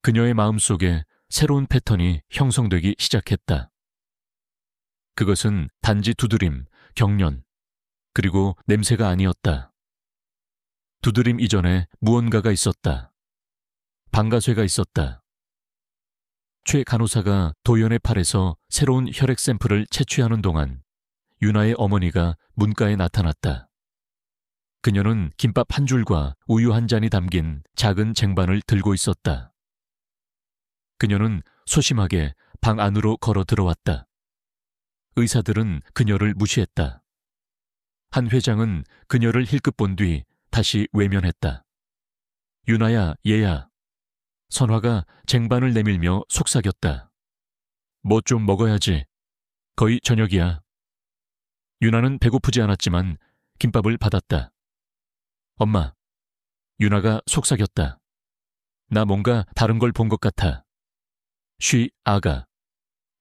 그녀의 마음속에 새로운 패턴이 형성되기 시작했다. 그것은 단지 두드림, 경련, 그리고 냄새가 아니었다. 두드림 이전에 무언가가 있었다. 방가쇠가 있었다. 최 간호사가 도연의 팔에서 새로운 혈액 샘플을 채취하는 동안 유나의 어머니가 문가에 나타났다. 그녀는 김밥 한 줄과 우유 한 잔이 담긴 작은 쟁반을 들고 있었다. 그녀는 소심하게 방 안으로 걸어 들어왔다. 의사들은 그녀를 무시했다. 한 회장은 그녀를 힐끗 본 뒤 다시 외면했다. 유나야, 얘야. 선화가 쟁반을 내밀며 속삭였다. 뭐 좀 먹어야지. 거의 저녁이야. 유나는 배고프지 않았지만 김밥을 받았다. 엄마. 유나가 속삭였다. 나 뭔가 다른 걸 본 것 같아. 쉬, 아가.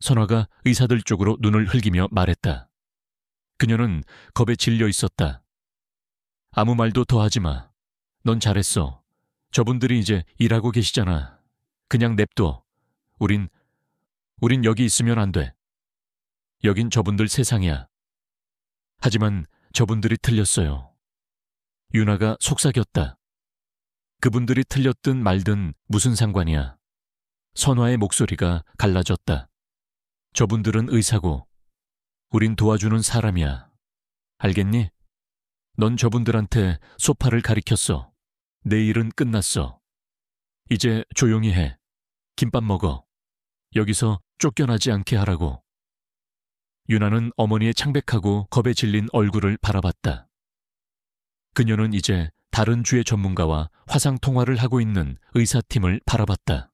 선화가 의사들 쪽으로 눈을 흘기며 말했다. 그녀는 겁에 질려 있었다. 아무 말도 더 하지 마. 넌 잘했어. 저분들이 이제 일하고 계시잖아. 그냥 냅둬. 우린 여기 있으면 안 돼. 여긴 저분들 세상이야. 하지만 저분들이 틀렸어요. 유나가 속삭였다. 그분들이 틀렸든 말든 무슨 상관이야. 선화의 목소리가 갈라졌다. 저분들은 의사고 우린 도와주는 사람이야. 알겠니? 넌 저분들한테 소파를 가리켰어. 내 일은 끝났어. 이제 조용히 해. 김밥 먹어. 여기서 쫓겨나지 않게 하라고. 유나는 어머니의 창백하고 겁에 질린 얼굴을 바라봤다. 그녀는 이제 다른 주의 전문가와 화상 통화를 하고 있는 의사팀을 바라봤다.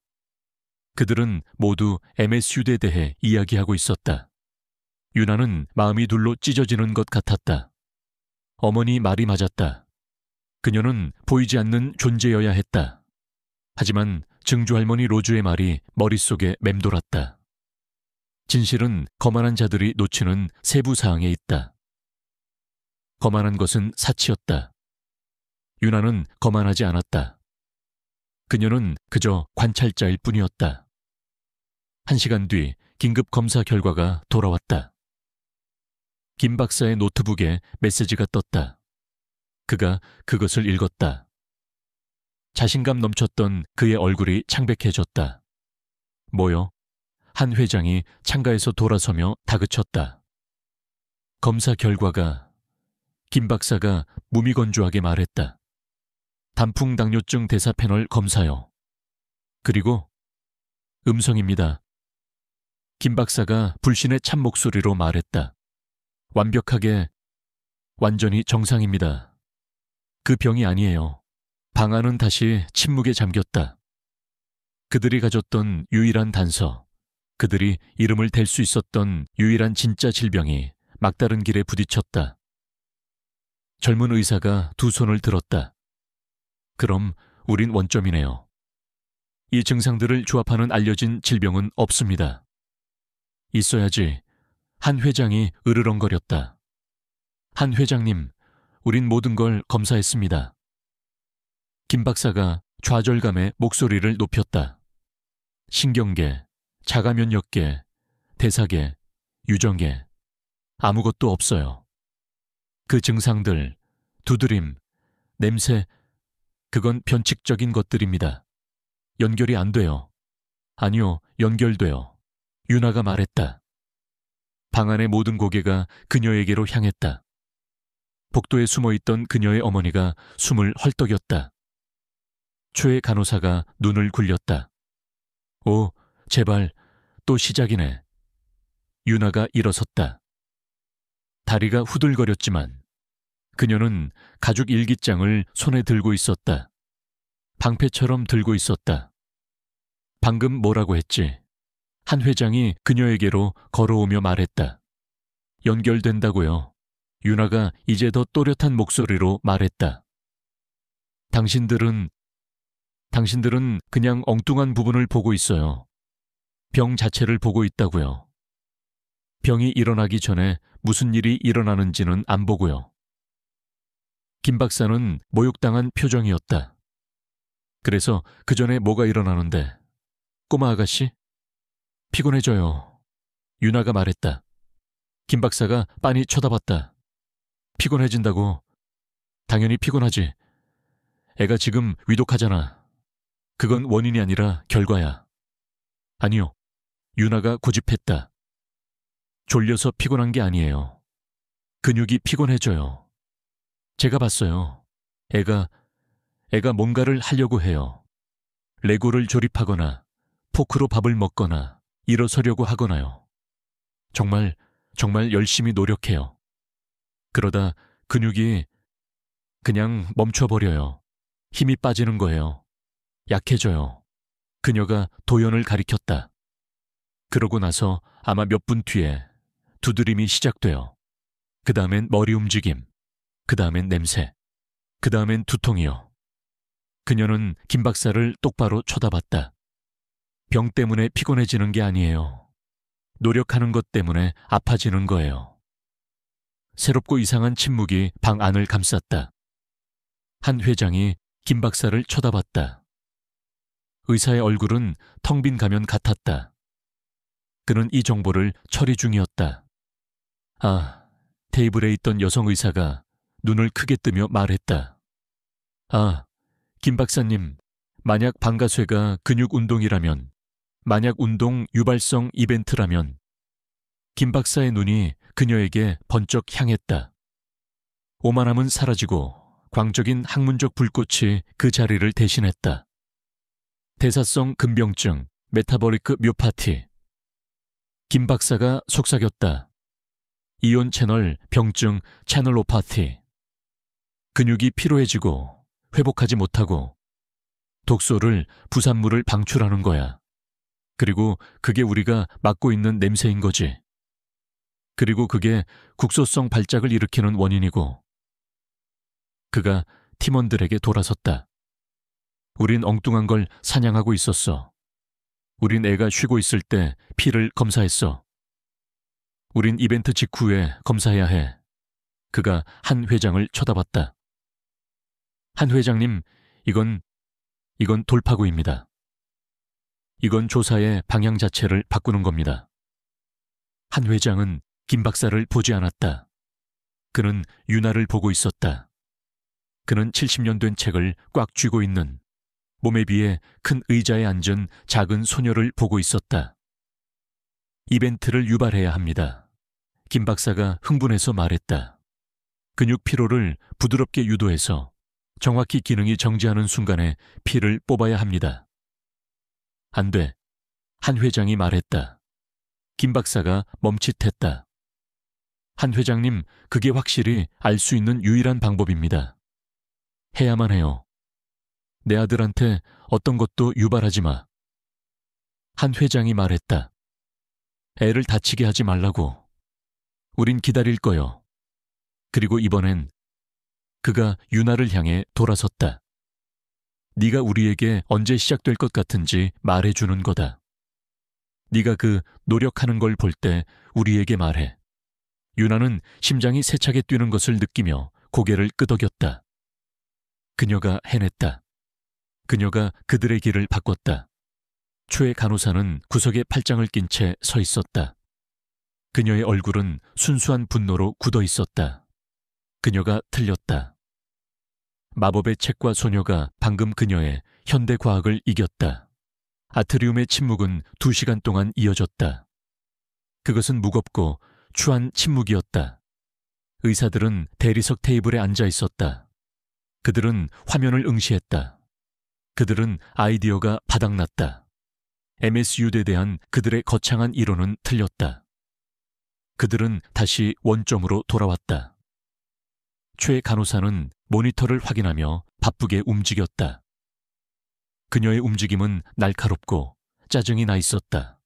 그들은 모두 MSU에 대해 이야기하고 있었다. 유나는 마음이 둘로 찢어지는 것 같았다. 어머니 말이 맞았다. 그녀는 보이지 않는 존재여야 했다. 하지만 증조할머니 로즈의 말이 머릿속에 맴돌았다. 진실은 거만한 자들이 놓치는 세부 사항에 있다. 거만한 것은 사치였다. 유나는 거만하지 않았다. 그녀는 그저 관찰자일 뿐이었다. 1시간 뒤 긴급 검사 결과가 돌아왔다. 김 박사의 노트북에 메시지가 떴다. 그가 그것을 읽었다. 자신감 넘쳤던 그의 얼굴이 창백해졌다. 뭐요? 한 회장이 창가에서 돌아서며 다그쳤다. 검사 결과가... 김 박사가 무미건조하게 말했다. 단풍당뇨증 대사 패널 검사요. 그리고 음성입니다. 김 박사가 불신의 참 목소리로 말했다. 완전히 정상입니다. 그 병이 아니에요. 방 안은 다시 침묵에 잠겼다. 그들이 가졌던 유일한 단서, 그들이 이름을 댈 수 있었던 유일한 진짜 질병이 막다른 길에 부딪혔다. 젊은 의사가 두 손을 들었다. 그럼 우린 원점이네요. 이 증상들을 조합하는 알려진 질병은 없습니다. 있어야지. 한 회장이 으르렁거렸다. 한 회장님, 우린 모든 걸 검사했습니다. 김 박사가 좌절감에 목소리를 높였다. 신경계, 자가면역계, 대사계, 유정계, 아무것도 없어요. 그 증상들, 두드림, 냄새, 그건 변칙적인 것들입니다. 연결이 안 돼요. 아니요, 연결돼요. 유나가 말했다. 방 안의 모든 고개가 그녀에게로 향했다. 복도에 숨어있던 그녀의 어머니가 숨을 헐떡였다. 최 간호사가 눈을 굴렸다. 오, 제발, 또 시작이네. 유나가 일어섰다. 다리가 후들거렸지만 그녀는 가죽 일기장을 손에 들고 있었다. 방패처럼 들고 있었다. 방금 뭐라고 했지? 한 회장이 그녀에게로 걸어오며 말했다. 연결된다고요. 유나가 이제 더 또렷한 목소리로 말했다. 당신들은 그냥 엉뚱한 부분을 보고 있어요. 병 자체를 보고 있다고요. 병이 일어나기 전에 무슨 일이 일어나는지는 안 보고요. 김 박사는 모욕당한 표정이었다. 그래서 그 전에 뭐가 일어나는데? 꼬마 아가씨? 피곤해져요. 유나가 말했다. 김 박사가 빤히 쳐다봤다. 피곤해진다고? 당연히 피곤하지. 애가 지금 위독하잖아. 그건 원인이 아니라 결과야. 아니요. 유나가 고집했다. 졸려서 피곤한 게 아니에요. 근육이 피곤해져요. 제가 봤어요. 애가 뭔가를 하려고 해요. 레고를 조립하거나 포크로 밥을 먹거나 일어서려고 하거나요. 정말 열심히 노력해요. 그러다 근육이 그냥 멈춰버려요. 힘이 빠지는 거예요. 약해져요. 그녀가 도연을 가리켰다. 그러고 나서 아마 몇 분 뒤에 두드림이 시작돼요. 그 다음엔 머리 움직임, 그 다음엔 냄새, 그 다음엔 두통이요. 그녀는 김 박사를 똑바로 쳐다봤다. 병 때문에 피곤해지는 게 아니에요. 노력하는 것 때문에 아파지는 거예요. 새롭고 이상한 침묵이 방 안을 감쌌다. 한 회장이 김 박사를 쳐다봤다. 의사의 얼굴은 텅 빈 가면 같았다. 그는 이 정보를 처리 중이었다. 테이블에 있던 여성 의사가 눈을 크게 뜨며 말했다. 김 박사님, 만약 방가쇠가 근육 운동이라면, 만약 운동 유발성 이벤트라면, 김 박사의 눈이 그녀에게 번쩍 향했다. 오만함은 사라지고 광적인 학문적 불꽃이 그 자리를 대신했다. 대사성 근병증, 메타보리크 묘파티. 김 박사가 속삭였다. 이온 채널 병증 채널로파티. 근육이 피로해지고 회복하지 못하고 독소를 부산물을 방출하는 거야. 그리고 그게 우리가 맡고 있는 냄새인 거지. 그리고 그게 국소성 발작을 일으키는 원인이고. 그가 팀원들에게 돌아섰다. 우린 엉뚱한 걸 사냥하고 있었어. 우린 애가 쉬고 있을 때 피를 검사했어. 우린 이벤트 직후에 검사해야 해. 그가 한 회장을 쳐다봤다. 한 회장님, 이건 돌파구입니다. 이건 조사의 방향 자체를 바꾸는 겁니다. 한 회장은 김 박사를 보지 않았다. 그는 유나를 보고 있었다. 그는 70년 된 책을 꽉 쥐고 있는 몸에 비해 큰 의자에 앉은 작은 소녀를 보고 있었다. 이벤트를 유발해야 합니다. 김 박사가 흥분해서 말했다. 근육 피로를 부드럽게 유도해서 정확히 기능이 정지하는 순간에 피를 뽑아야 합니다. 안 돼. 한 회장이 말했다. 김 박사가 멈칫했다. 한 회장님, 그게 확실히 알 수 있는 유일한 방법입니다. 해야만 해요. 내 아들한테 어떤 것도 유발하지 마. 한 회장이 말했다. 애를 다치게 하지 말라고. 우린 기다릴 거요. 그리고 이번엔 그가 유나를 향해 돌아섰다. 네가 우리에게 언제 시작될 것 같은지 말해주는 거다. 네가 그 노력하는 걸 볼 때 우리에게 말해. 유나는 심장이 세차게 뛰는 것을 느끼며 고개를 끄덕였다. 그녀가 해냈다. 그녀가 그들의 길을 바꿨다. 초의 간호사는 구석에 팔짱을 낀 채 서 있었다. 그녀의 얼굴은 순수한 분노로 굳어 있었다. 그녀가 틀렸다. 마법의 책과 소녀가 방금 그녀의 현대 과학을 이겼다. 아트리움의 침묵은 2시간 동안 이어졌다. 그것은 무겁고 추한 침묵이었다. 의사들은 대리석 테이블에 앉아 있었다. 그들은 화면을 응시했다. 그들은 아이디어가 바닥났다. MSU에 대한 그들의 거창한 이론은 틀렸다. 그들은 다시 원점으로 돌아왔다. 최 간호사는 모니터를 확인하며 바쁘게 움직였다. 그녀의 움직임은 날카롭고 짜증이 나 있었다.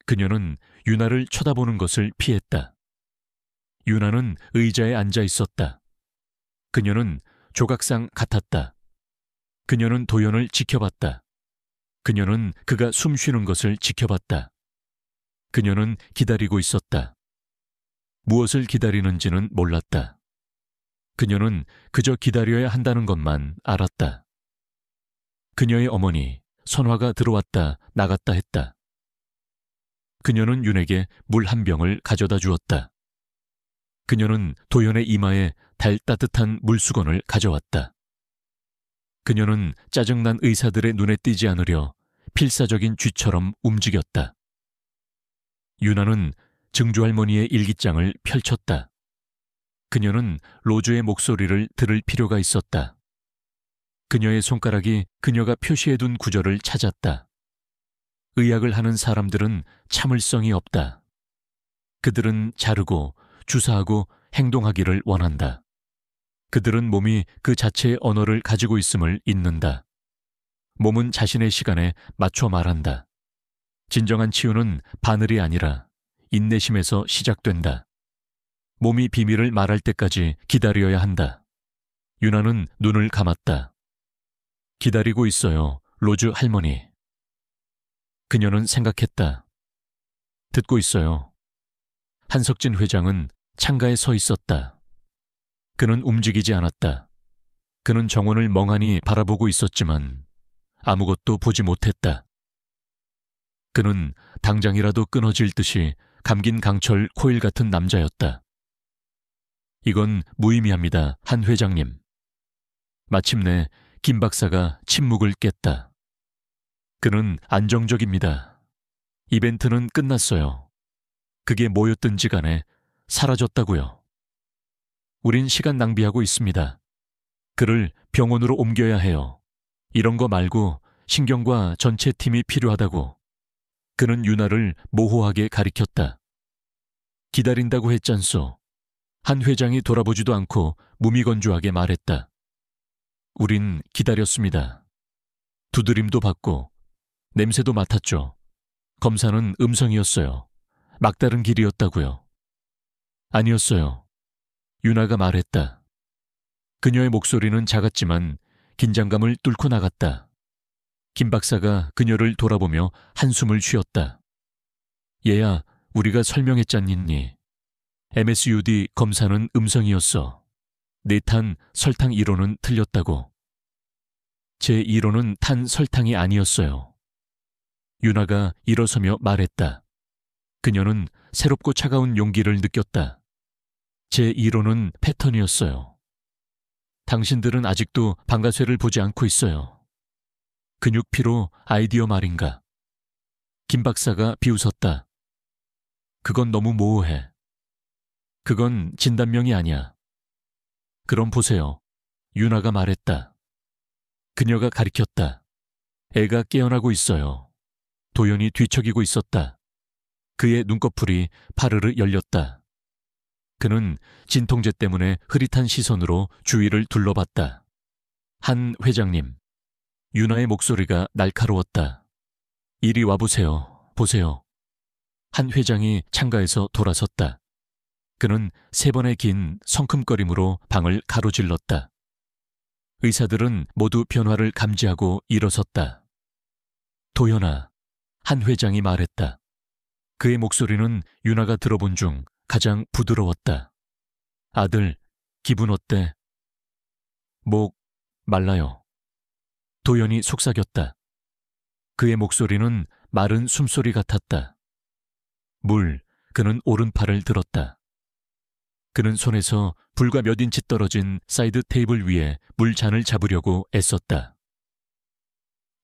그녀는 유나를 쳐다보는 것을 피했다. 유나는 의자에 앉아 있었다. 그녀는 조각상 같았다. 그녀는 도연을 지켜봤다. 그녀는 그가 숨 쉬는 것을 지켜봤다. 그녀는 기다리고 있었다. 무엇을 기다리는지는 몰랐다. 그녀는 그저 기다려야 한다는 것만 알았다. 그녀의 어머니, 선화가 들어왔다 나갔다 했다. 그녀는 윤에게 물 한 병을 가져다 주었다. 그녀는 도연의 이마에 달 따뜻한 물수건을 가져왔다. 그녀는 짜증난 의사들의 눈에 띄지 않으려 필사적인 쥐처럼 움직였다. 유나는 증조할머니의 일기장을 펼쳤다. 그녀는 로즈의 목소리를 들을 필요가 있었다. 그녀의 손가락이 그녀가 표시해둔 구절을 찾았다. 의학을 하는 사람들은 참을성이 없다. 그들은 자르고 주사하고 행동하기를 원한다. 그들은 몸이 그 자체의 언어를 가지고 있음을 잊는다. 몸은 자신의 시간에 맞춰 말한다. 진정한 치유는 바늘이 아니라 인내심에서 시작된다. 몸이 비밀을 말할 때까지 기다려야 한다. 유나는 눈을 감았다. 기다리고 있어요, 로즈 할머니. 그녀는 생각했다. 듣고 있어요. 한석진 회장은 창가에 서 있었다. 그는 움직이지 않았다. 그는 정원을 멍하니 바라보고 있었지만 아무것도 보지 못했다. 그는 당장이라도 끊어질 듯이 감긴 강철 코일 같은 남자였다. 이건 무의미합니다, 한 회장님. 마침내 김 박사가 침묵을 깼다. 그는 안정적입니다. 이벤트는 끝났어요. 그게 뭐였든지 간에 사라졌다고요. 우린 시간 낭비하고 있습니다. 그를 병원으로 옮겨야 해요. 이런 거 말고 신경과 전체 팀이 필요하다고. 그는 유나를 모호하게 가리켰다. 기다린다고 했잖소. 한 회장이 돌아보지도 않고 무미건조하게 말했다. 우린 기다렸습니다. 두드림도 받고 냄새도 맡았죠. 검사는 음성이었어요. 막다른 길이었다고요. 아니었어요. 유나가 말했다. 그녀의 목소리는 작았지만 긴장감을 뚫고 나갔다. 김 박사가 그녀를 돌아보며 한숨을 쉬었다. 얘야, 우리가 설명했잖니. MSUD 검사는 음성이었어. 내 탄 설탕 1호는 틀렸다고. 제 1호는 탄 설탕이 아니었어요. 유나가 일어서며 말했다. 그녀는 새롭고 차가운 용기를 느꼈다. 제 1호는 패턴이었어요. 당신들은 아직도 방가쇠를 보지 않고 있어요. 근육피로 아이디어 말인가. 김 박사가 비웃었다. 그건 너무 모호해. 그건 진단명이 아니야. 그럼 보세요. 유나가 말했다. 그녀가 가리켰다. 애가 깨어나고 있어요. 도연이 뒤척이고 있었다. 그의 눈꺼풀이 파르르 열렸다. 그는 진통제 때문에 흐릿한 시선으로 주위를 둘러봤다. 한 회장님. 유나의 목소리가 날카로웠다. 이리 와보세요. 보세요. 한 회장이 창가에서 돌아섰다. 그는 3번의 긴 성큼거림으로 방을 가로질렀다. 의사들은 모두 변화를 감지하고 일어섰다. 도연아, 한 회장이 말했다. 그의 목소리는 유나가 들어본 중 가장 부드러웠다. 아들, 기분 어때? 목 말라요. 도연이 속삭였다. 그의 목소리는 마른 숨소리 같았다. 물, 그는 오른팔을 들었다. 그는 손에서 불과 몇 인치 떨어진 사이드 테이블 위에 물잔을 잡으려고 애썼다.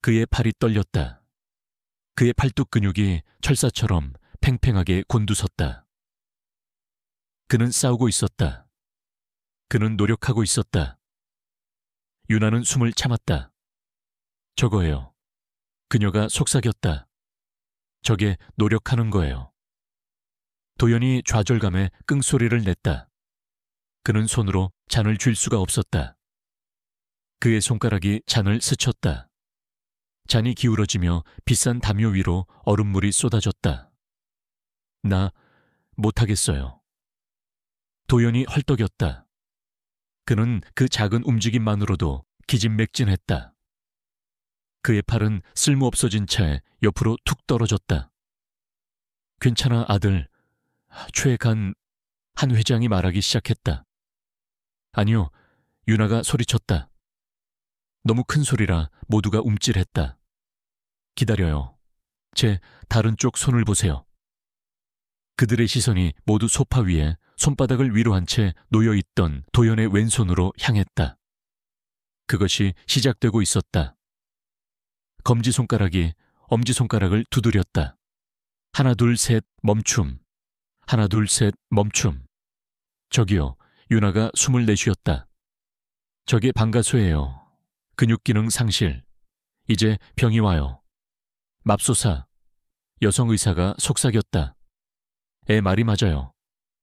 그의 팔이 떨렸다. 그의 팔뚝 근육이 철사처럼 팽팽하게 곤두섰다. 그는 싸우고 있었다. 그는 노력하고 있었다. 유나는 숨을 참았다. 저거예요. 그녀가 속삭였다. 저게 노력하는 거예요. 도연이 좌절감에 끙소리를 냈다. 그는 손으로 잔을 쥘 수가 없었다. 그의 손가락이 잔을 스쳤다. 잔이 기울어지며 비싼 담요 위로 얼음물이 쏟아졌다. 나 못하겠어요. 도연이 헐떡였다. 그는 그 작은 움직임만으로도 기진맥진했다. 그의 팔은 쓸모없어진 채 옆으로 툭 떨어졌다. 괜찮아, 아들. 최간 한 회장이 말하기 시작했다. 아니요, 유나가 소리쳤다. 너무 큰 소리라 모두가 움찔했다. 기다려요. 제 다른 쪽 손을 보세요. 그들의 시선이 모두 소파 위에 손바닥을 위로 한 채 놓여있던 도연의 왼손으로 향했다. 그것이 시작되고 있었다. 검지손가락이 엄지손가락을 두드렸다. 하나, 둘, 셋, 멈춤. 하나, 둘, 셋, 멈춤. 저기요, 유나가 숨을 내쉬었다. 저게 방가소예요. 근육기능 상실. 이제 병이 와요. 맙소사. 여성의사가 속삭였다. 애 말이 맞아요.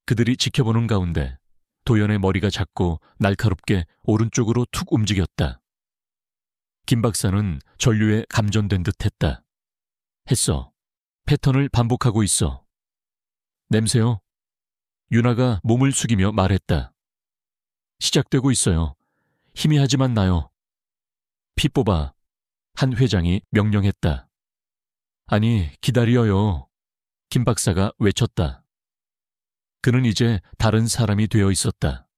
그들이 지켜보는 가운데 도연의 머리가 작고 날카롭게 오른쪽으로 툭 움직였다. 김 박사는 전류에 감전된 듯 했다. 했어. 패턴을 반복하고 있어. 냄새요? 유나가 몸을 숙이며 말했다. 시작되고 있어요. 희미하지만 나요. 피 뽑아. 한 회장이 명령했다. 아니, 기다려요. 김 박사가 외쳤다. 그는 이제 다른 사람이 되어 있었다.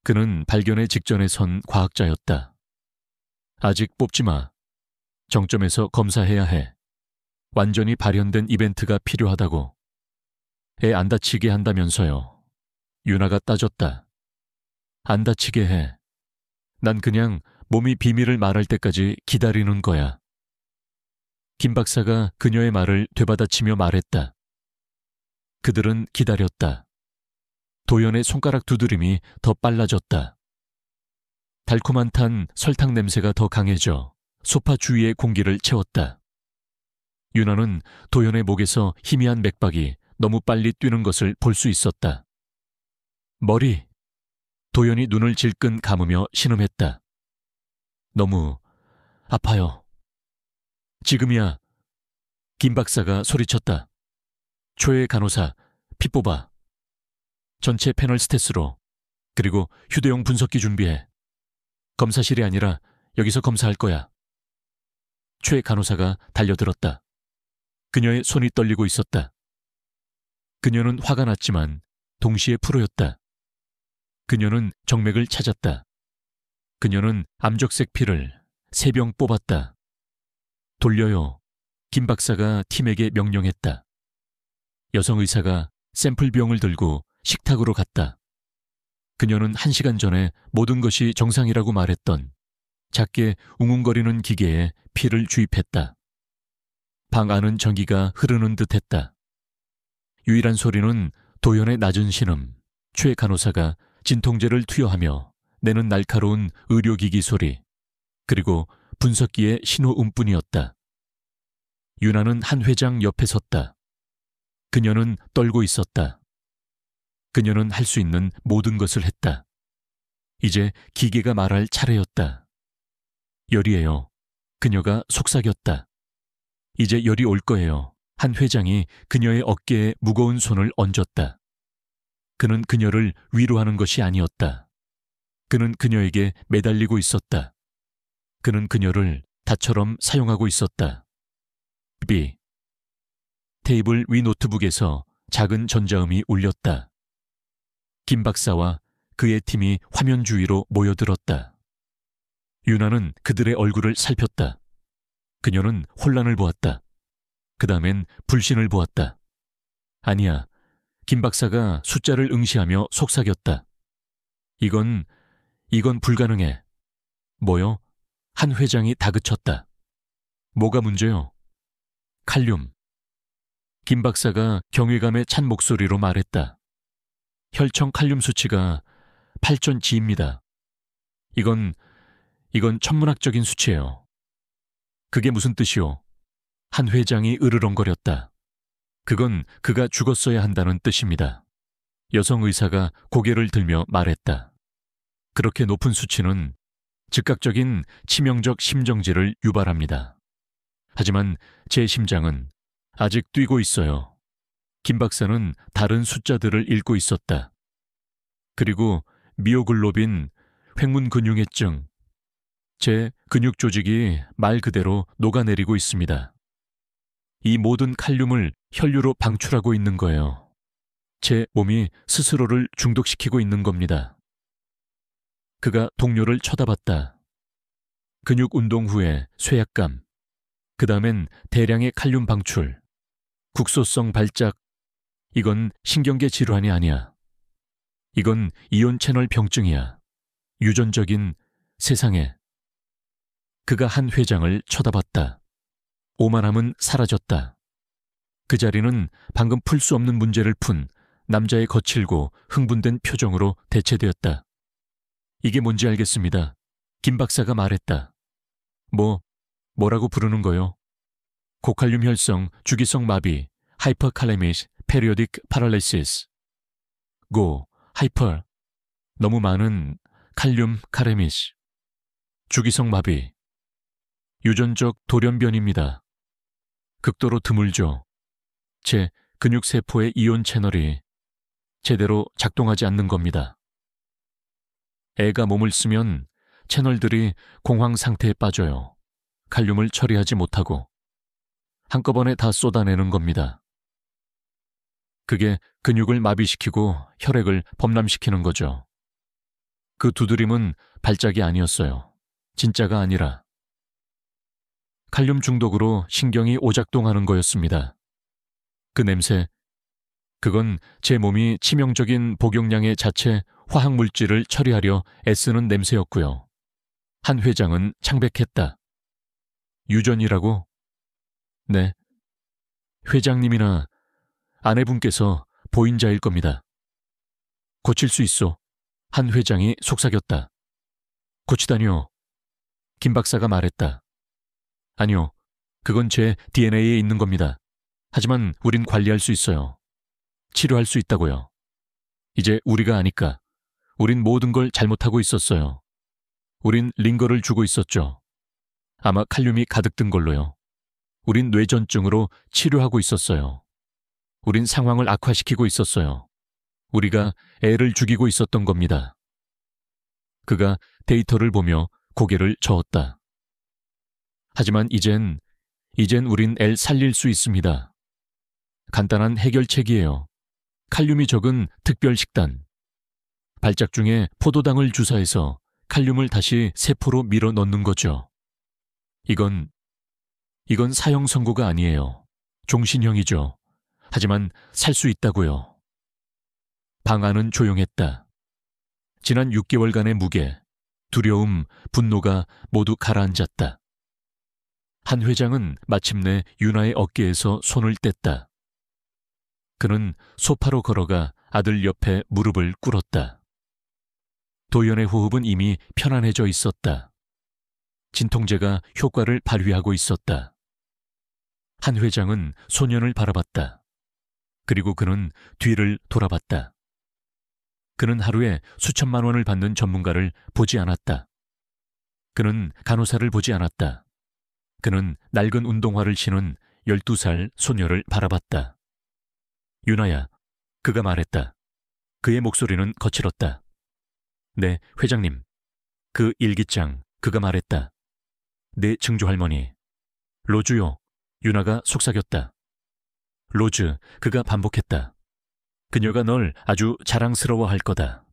그는 발견의 직전에 선 과학자였다. 아직 뽑지 마. 정점에서 검사해야 해. 완전히 발현된 이벤트가 필요하다고. 애 안 다치게 한다면서요. 유나가 따졌다. 안 다치게 해. 난 그냥 몸이 비밀을 말할 때까지 기다리는 거야. 김 박사가 그녀의 말을 되받아치며 말했다. 그들은 기다렸다. 도연의 손가락 두드림이 더 빨라졌다. 달콤한 탄 설탕 냄새가 더 강해져 소파 주위의 공기를 채웠다. 유나는 도연의 목에서 희미한 맥박이 너무 빨리 뛰는 것을 볼 수 있었다. 머리! 도연이 눈을 질끈 감으며 신음했다. 너무 아파요. 지금이야. 김 박사가 소리쳤다. 초의 간호사, 피 뽑아. 전체 패널 스탯으로. 그리고 휴대용 분석기 준비해. 검사실이 아니라 여기서 검사할 거야. 최 간호사가 달려들었다. 그녀의 손이 떨리고 있었다. 그녀는 화가 났지만 동시에 프로였다. 그녀는 정맥을 찾았다. 그녀는 암적색 피를 3병 뽑았다. 돌려요. 김 박사가 팀에게 명령했다. 여성 의사가 샘플병을 들고 식탁으로 갔다. 그녀는 1시간 전에 모든 것이 정상이라고 말했던 작게 웅웅거리는 기계에 피를 주입했다. 방 안은 전기가 흐르는 듯했다. 유일한 소리는 도연의 낮은 신음, 최 간호사가 진통제를 투여하며 내는 날카로운 의료기기 소리, 그리고 분석기의 신호음뿐이었다. 유나는 한 회장 옆에 섰다. 그녀는 떨고 있었다. 그녀는 할 수 있는 모든 것을 했다. 이제 기계가 말할 차례였다. 열이에요. 그녀가 속삭였다. 이제 열이 올 거예요. 한 회장이 그녀의 어깨에 무거운 손을 얹었다. 그는 그녀를 위로하는 것이 아니었다. 그는 그녀에게 매달리고 있었다. 그는 그녀를 다처럼 사용하고 있었다. B. 테이블 위 노트북에서 작은 전자음이 울렸다. 김 박사와 그의 팀이 화면 주위로 모여들었다. 유나는 그들의 얼굴을 살폈다. 그녀는 혼란을 보았다. 그 다음엔 불신을 보았다. 아니야. 김 박사가 숫자를 응시하며 속삭였다. 이건 불가능해. 뭐요? 한 회장이 다그쳤다. 뭐가 문제요? 칼륨. 김 박사가 경외감에 찬 목소리로 말했다. 혈청 칼륨 수치가 8,000G입니다. 이건 천문학적인 수치예요. 그게 무슨 뜻이오? 한 회장이 으르렁거렸다. 그건 그가 죽었어야 한다는 뜻입니다. 여성 의사가 고개를 들며 말했다. 그렇게 높은 수치는 즉각적인 치명적 심정지를 유발합니다. 하지만 제 심장은 아직 뛰고 있어요. 김 박사는 다른 숫자들을 읽고 있었다. 그리고 미오글로빈, 횡문근육해증, 제 근육 조직이 말 그대로 녹아내리고 있습니다. 이 모든 칼륨을 혈류로 방출하고 있는 거예요. 제 몸이 스스로를 중독시키고 있는 겁니다. 그가 동료를 쳐다봤다. 근육 운동 후에 쇠약감, 그 다음엔 대량의 칼륨 방출, 국소성 발작, 이건 신경계 질환이 아니야. 이건 이온 채널 병증이야. 유전적인 세상에. 그가 한 회장을 쳐다봤다. 오만함은 사라졌다. 그 자리는 방금 풀 수 없는 문제를 푼 남자의 거칠고 흥분된 표정으로 대체되었다. 이게 뭔지 알겠습니다. 김 박사가 말했다. 뭐라고 부르는 거요? 고칼륨 혈성 주기성 마비, 하이퍼칼레미스 페리오딕 파랄리시스. 하이퍼, 너무 많은 칼륨 카레미스. 주기성 마비. 유전적 돌연변입니다. 극도로 드물죠. 제 근육세포의 이온 채널이 제대로 작동하지 않는 겁니다. 애가 몸을 쓰면 채널들이 공황 상태에 빠져요. 칼륨을 처리하지 못하고 한꺼번에 다 쏟아내는 겁니다. 그게 근육을 마비시키고 혈액을 범람시키는 거죠. 그 두드림은 발작이 아니었어요. 진짜가 아니라. 칼륨 중독으로 신경이 오작동하는 거였습니다. 그 냄새, 그건 제 몸이 치명적인 복용량의 자체 화학물질을 처리하려 애쓰는 냄새였고요. 한 회장은 창백했다. 유전이라고? 네. 회장님이나 아내분께서 보인자일 겁니다. 고칠 수 있어. 한 회장이 속삭였다. 고치다니요. 김 박사가 말했다. 아니요. 그건 제 DNA에 있는 겁니다. 하지만 우린 관리할 수 있어요. 치료할 수 있다고요. 이제 우리가 아니까. 우린 모든 걸 잘못하고 있었어요. 우린 링거를 주고 있었죠. 아마 칼륨이 가득 든 걸로요. 우린 뇌전증으로 치료하고 있었어요. 우린 상황을 악화시키고 있었어요. 우리가 애를 죽이고 있었던 겁니다. 그가 데이터를 보며 고개를 저었다. 하지만 이젠 우린 애를 살릴 수 있습니다. 간단한 해결책이에요. 칼륨이 적은 특별 식단. 발작 중에 포도당을 주사해서 칼륨을 다시 세포로 밀어 넣는 거죠. 이건 사형 선고가 아니에요. 종신형이죠. 하지만 살 수 있다고요. 방안은 조용했다. 지난 6개월간의 무게, 두려움, 분노가 모두 가라앉았다. 한 회장은 마침내 유나의 어깨에서 손을 뗐다. 그는 소파로 걸어가 아들 옆에 무릎을 꿇었다. 도연의 호흡은 이미 편안해져 있었다. 진통제가 효과를 발휘하고 있었다. 한 회장은 소년을 바라봤다. 그리고 그는 뒤를 돌아봤다. 그는 하루에 수천만 원을 받는 전문가를 보지 않았다. 그는 간호사를 보지 않았다. 그는 낡은 운동화를 신은 12살 소녀를 바라봤다. 유나야, 그가 말했다. 그의 목소리는 거칠었다. 네, 회장님. 그 일기장, 그가 말했다. 내 증조할머니. 로즈요, 유나가 속삭였다. 로즈, 그가 반복했다. 그녀가 널 아주 자랑스러워할 거다.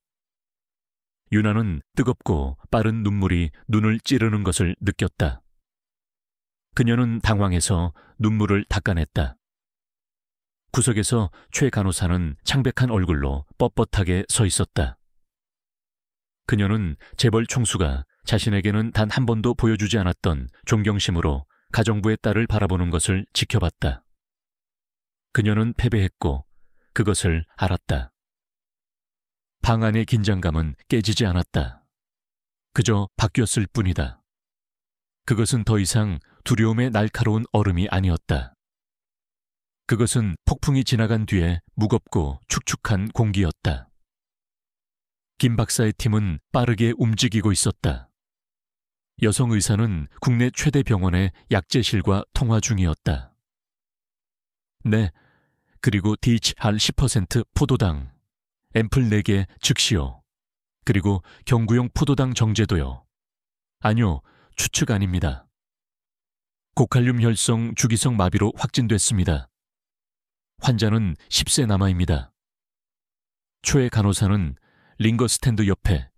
유나는 뜨겁고 빠른 눈물이 눈을 찌르는 것을 느꼈다. 그녀는 당황해서 눈물을 닦아냈다. 구석에서 최 간호사는 창백한 얼굴로 뻣뻣하게 서 있었다. 그녀는 재벌 총수가 자신에게는 단 한 번도 보여주지 않았던 존경심으로 가정부의 딸을 바라보는 것을 지켜봤다. 그녀는 패배했고 그것을 알았다. 방 안의 긴장감은 깨지지 않았다. 그저 바뀌었을 뿐이다. 그것은 더 이상 두려움의 날카로운 얼음이 아니었다. 그것은 폭풍이 지나간 뒤에 무겁고 축축한 공기였다. 김 박사의 팀은 빠르게 움직이고 있었다. 여성 의사는 국내 최대 병원의 약제실과 통화 중이었다. 네, 그리고 DHR 10% 포도당, 앰플 4개 즉시요. 그리고 경구용 포도당 정제도요. 아니요, 추측 아닙니다. 고칼륨 혈성 주기성 마비로 확진됐습니다. 환자는 10세 남아입니다. 초의 간호사는 링거 스탠드 옆에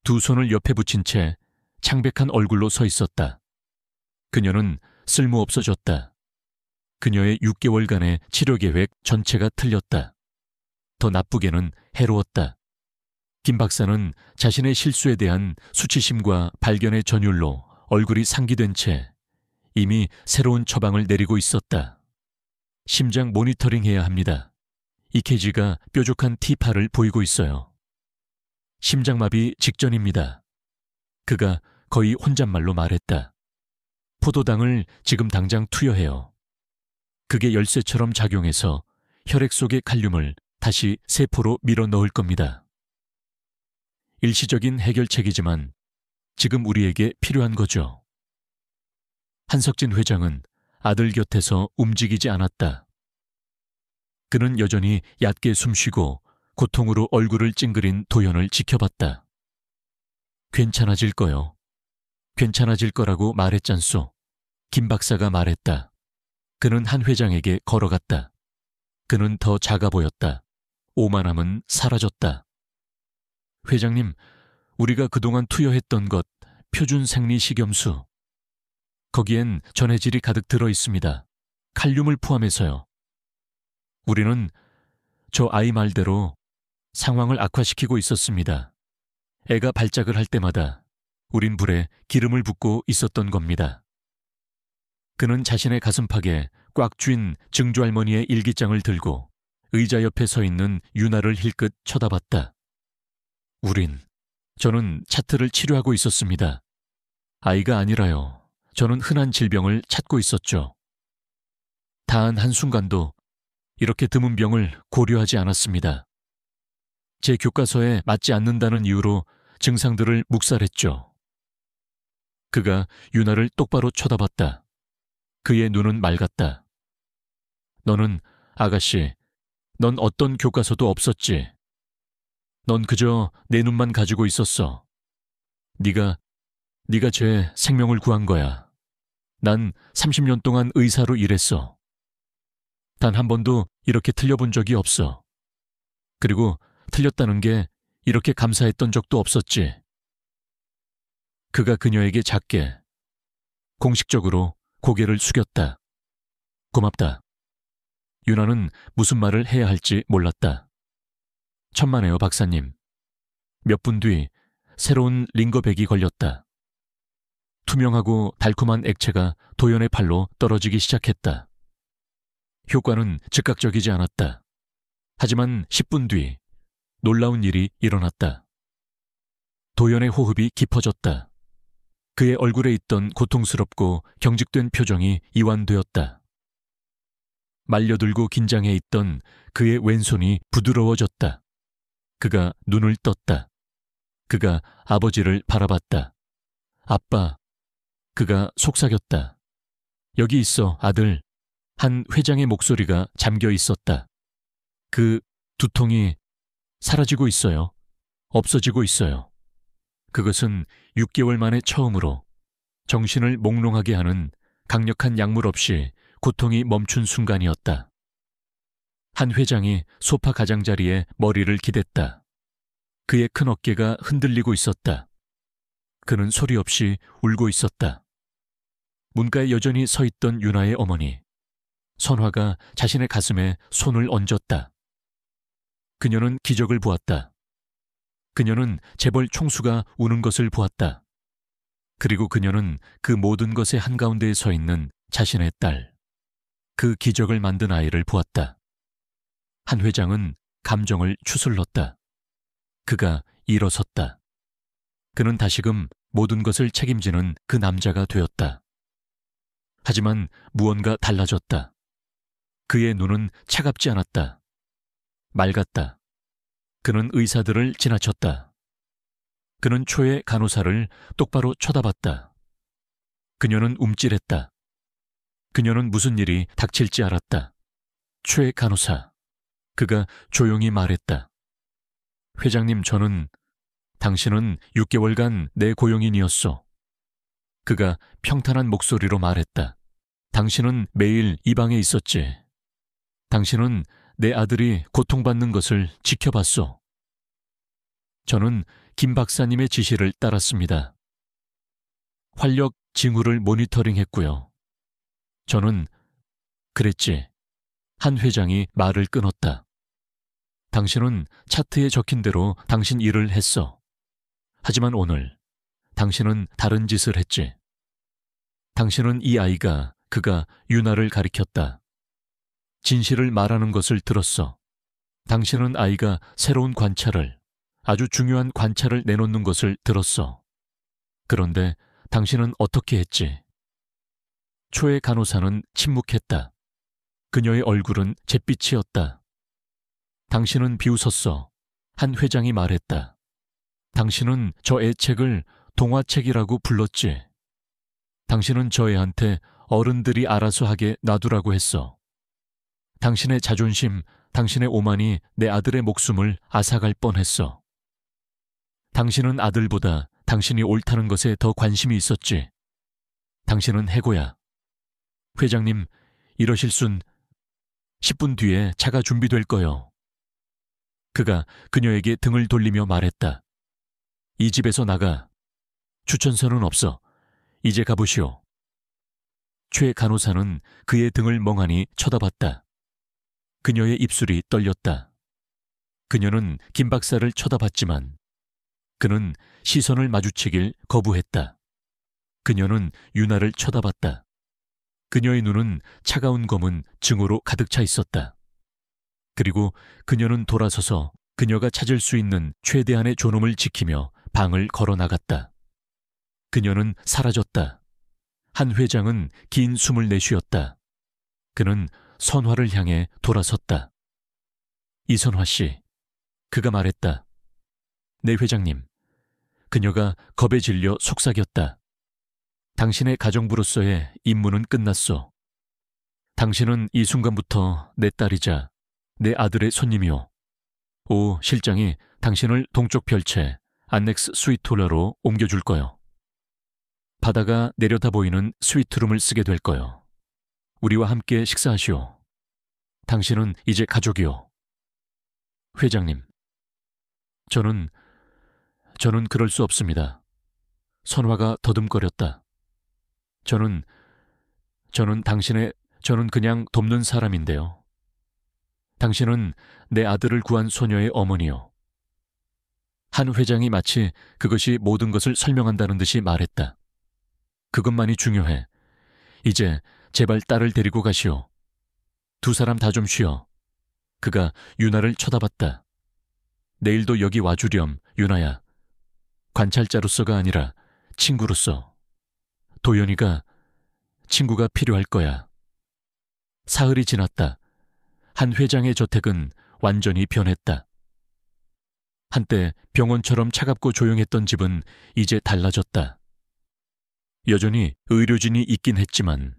두 손을 옆에 붙인 채 창백한 얼굴로 서 있었다. 그녀는 쓸모없어졌다. 그녀의 6개월간의 치료 계획 전체가 틀렸다. 더 나쁘게는 해로웠다. 김 박사는 자신의 실수에 대한 수치심과 발견의 전율로 얼굴이 상기된 채 이미 새로운 처방을 내리고 있었다. 심장 모니터링해야 합니다. EKG가 뾰족한 T8을 보이고 있어요. 심장마비 직전입니다. 그가 거의 혼잣말로 말했다. 포도당을 지금 당장 투여해요. 그게 열쇠처럼 작용해서 혈액 속의 칼륨을 다시 세포로 밀어 넣을 겁니다. 일시적인 해결책이지만 지금 우리에게 필요한 거죠. 한석진 회장은 아들 곁에서 움직이지 않았다. 그는 여전히 얕게 숨쉬고 고통으로 얼굴을 찡그린 도연을 지켜봤다. 괜찮아질 거요. 괜찮아질 거라고 말했잖소. 김 박사가 말했다. 그는 한 회장에게 걸어갔다. 그는 더 작아 보였다. 오만함은 사라졌다. 회장님, 우리가 그동안 투여했던 것, 표준 생리식염수. 거기엔 전해질이 가득 들어 있습니다. 칼륨을 포함해서요. 우리는 저 아이 말대로 상황을 악화시키고 있었습니다. 애가 발작을 할 때마다 우린 불에 기름을 붓고 있었던 겁니다. 그는 자신의 가슴팍에 꽉 쥔 증조할머니의 일기장을 들고 의자 옆에 서 있는 유나를 힐끗 쳐다봤다. 저는 차트를 치료하고 있었습니다. 아이가 아니라요. 저는 흔한 질병을 찾고 있었죠. 단 한순간도 이렇게 드문 병을 고려하지 않았습니다. 제 교과서에 맞지 않는다는 이유로 증상들을 묵살했죠. 그가 유나를 똑바로 쳐다봤다. 그의 눈은 맑았다. 너는, 아가씨, 넌 어떤 교과서도 없었지. 넌 그저 내 눈만 가지고 있었어. 네가 제 생명을 구한 거야. 난 30년 동안 의사로 일했어. 단 한 번도 이렇게 틀려본 적이 없어. 그리고 틀렸다는 게 이렇게 감사했던 적도 없었지. 그가 그녀에게 작게, 공식적으로 고개를 숙였다. 고맙다. 유나는 무슨 말을 해야 할지 몰랐다. 천만에요, 박사님. 몇 분 뒤 새로운 링거백이 걸렸다. 투명하고 달콤한 액체가 도연의 팔로 떨어지기 시작했다. 효과는 즉각적이지 않았다. 하지만 10분 뒤 놀라운 일이 일어났다. 도연의 호흡이 깊어졌다. 그의 얼굴에 있던 고통스럽고 경직된 표정이 이완되었다. 말려들고 긴장해 있던 그의 왼손이 부드러워졌다. 그가 눈을 떴다. 그가 아버지를 바라봤다. 아빠. 그가 속삭였다. 여기 있어, 아들. 한 회장의 목소리가 잠겨 있었다. 그 두통이 사라지고 있어요. 없어지고 있어요. 그것은 6개월 만에 처음으로 정신을 몽롱하게 하는 강력한 약물 없이 고통이 멈춘 순간이었다. 한 회장이 소파 가장자리에 머리를 기댔다. 그의 큰 어깨가 흔들리고 있었다. 그는 소리 없이 울고 있었다. 문가에 여전히 서 있던 유나의 어머니. 선화가 자신의 가슴에 손을 얹었다. 그녀는 기적을 보았다. 그녀는 재벌 총수가 우는 것을 보았다. 그리고 그녀는 그 모든 것의 한가운데에 서 있는 자신의 딸, 그 기적을 만든 아이를 보았다. 한 회장은 감정을 추슬렀다. 그가 일어섰다. 그는 다시금 모든 것을 책임지는 그 남자가 되었다. 하지만 무언가 달라졌다. 그의 눈은 차갑지 않았다. 맑았다. 그는 의사들을 지나쳤다. 그는 초의 간호사를 똑바로 쳐다봤다. 그녀는 움찔했다. 그녀는 무슨 일이 닥칠지 알았다. 초의 간호사. 그가 조용히 말했다. 회장님, 당신은 6개월간 내 고용인이었소. 그가 평탄한 목소리로 말했다. 당신은 매일 이 방에 있었지. 당신은 내 아들이 고통받는 것을 지켜봤소. 저는 김 박사님의 지시를 따랐습니다. 활력 징후를 모니터링했고요. 저는 그랬지. 한 회장이 말을 끊었다. 당신은 차트에 적힌 대로 당신 일을 했어. 하지만 오늘 당신은 다른 짓을 했지. 당신은 이 아이가 그가 유나를 가리켰다. 진실을 말하는 것을 들었어. 당신은 아이가 새로운 관찰을, 아주 중요한 관찰을 내놓는 것을 들었어. 그런데 당신은 어떻게 했지? 초의 간호사는 침묵했다. 그녀의 얼굴은 잿빛이었다. 당신은 비웃었어. 한 회장이 말했다. 당신은 저 애책을 동화책이라고 불렀지. 당신은 저 애한테 어른들이 알아서 하게 놔두라고 했어. 당신의 자존심, 당신의 오만이 내 아들의 목숨을 앗아갈 뻔했어. 당신은 아들보다 당신이 옳다는 것에 더 관심이 있었지. 당신은 해고야. 회장님, 이러실 순 10분 뒤에 차가 준비될 거요. 그가 그녀에게 등을 돌리며 말했다. 이 집에서 나가. 추천서는 없어. 이제 가보시오. 최 간호사는 그의 등을 멍하니 쳐다봤다. 그녀의 입술이 떨렸다. 그녀는 김 박사를 쳐다봤지만 그는 시선을 마주치길 거부했다. 그녀는 유나를 쳐다봤다. 그녀의 눈은 차가운 검은 증오로 가득 차 있었다. 그리고 그녀는 돌아서서 그녀가 찾을 수 있는 최대한의 존엄을 지키며 방을 걸어 나갔다. 그녀는 사라졌다. 한 회장은 긴 숨을 내쉬었다. 그는 선화를 향해 돌아섰다. 이선화 씨, 그가 말했다. 네, 회장님. 그녀가 겁에 질려 속삭였다. 당신의 가정부로서의 임무는 끝났소. 당신은 이 순간부터 내 딸이자 내 아들의 손님이오. 오 실장이 당신을 동쪽 별채 안넥스 스위트홀러로 옮겨줄 거요. 바다가 내려다 보이는 스위트룸을 쓰게 될 거요. 우리와 함께 식사하시오. 당신은 이제 가족이오. 회장님, 저는 그럴 수 없습니다. 선화가 더듬거렸다. 저는 그냥 돕는 사람인데요. 당신은 내 아들을 구한 소녀의 어머니요. 한 회장이 마치 그것이 모든 것을 설명한다는 듯이 말했다. 그것만이 중요해. 이제 제발 딸을 데리고 가시오. 두 사람 다 좀 쉬어. 그가 유나를 쳐다봤다. 내일도 여기 와주렴, 유나야. 관찰자로서가 아니라 친구로서. 도연이가 친구가 필요할 거야. 사흘이 지났다. 한 회장의 저택은 완전히 변했다. 한때 병원처럼 차갑고 조용했던 집은 이제 달라졌다. 여전히 의료진이 있긴 했지만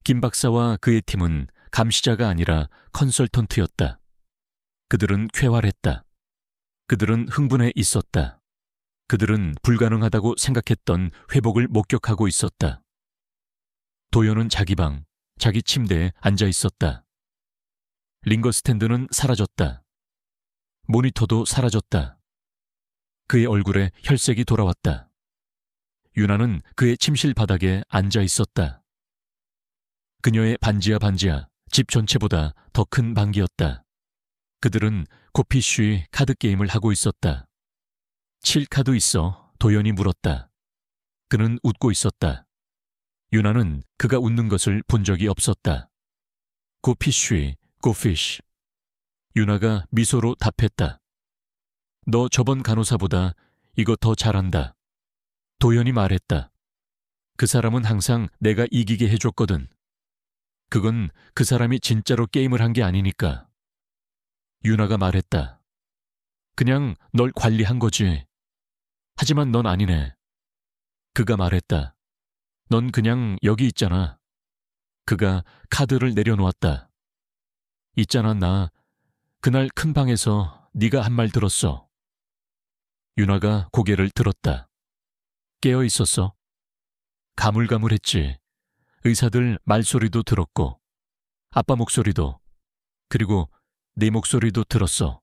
김 박사와 그의 팀은 감시자가 아니라 컨설턴트였다. 그들은 쾌활했다. 그들은 흥분해 있었다. 그들은 불가능하다고 생각했던 회복을 목격하고 있었다. 도연은 자기 방, 자기 침대에 앉아 있었다. 링거 스탠드는 사라졌다. 모니터도 사라졌다. 그의 얼굴에 혈색이 돌아왔다. 유나는 그의 침실 바닥에 앉아 있었다. 그녀의 반지하 집 전체보다 더 큰 방기였다. 그들은 고피쉬 카드 게임을 하고 있었다. 칠 카드 있어? 도연이 물었다. 그는 웃고 있었다. 유나는 그가 웃는 것을 본 적이 없었다. 고피쉬, 고피쉬. 유나가 미소로 답했다. 너 저번 간호사보다 이거 더 잘한다. 도연이 말했다. 그 사람은 항상 내가 이기게 해줬거든. 그건 그 사람이 진짜로 게임을 한 게 아니니까. 유나가 말했다. 그냥 널 관리한 거지. 하지만 넌 아니네. 그가 말했다. 넌 그냥 여기 있잖아. 그가 카드를 내려놓았다. 있잖아, 나 그날 큰 방에서 네가 한 말 들었어. 유나가 고개를 들었다. 깨어 있었어. 가물가물했지. 의사들 말소리도 들었고 아빠 목소리도, 그리고 네 목소리도 들었어.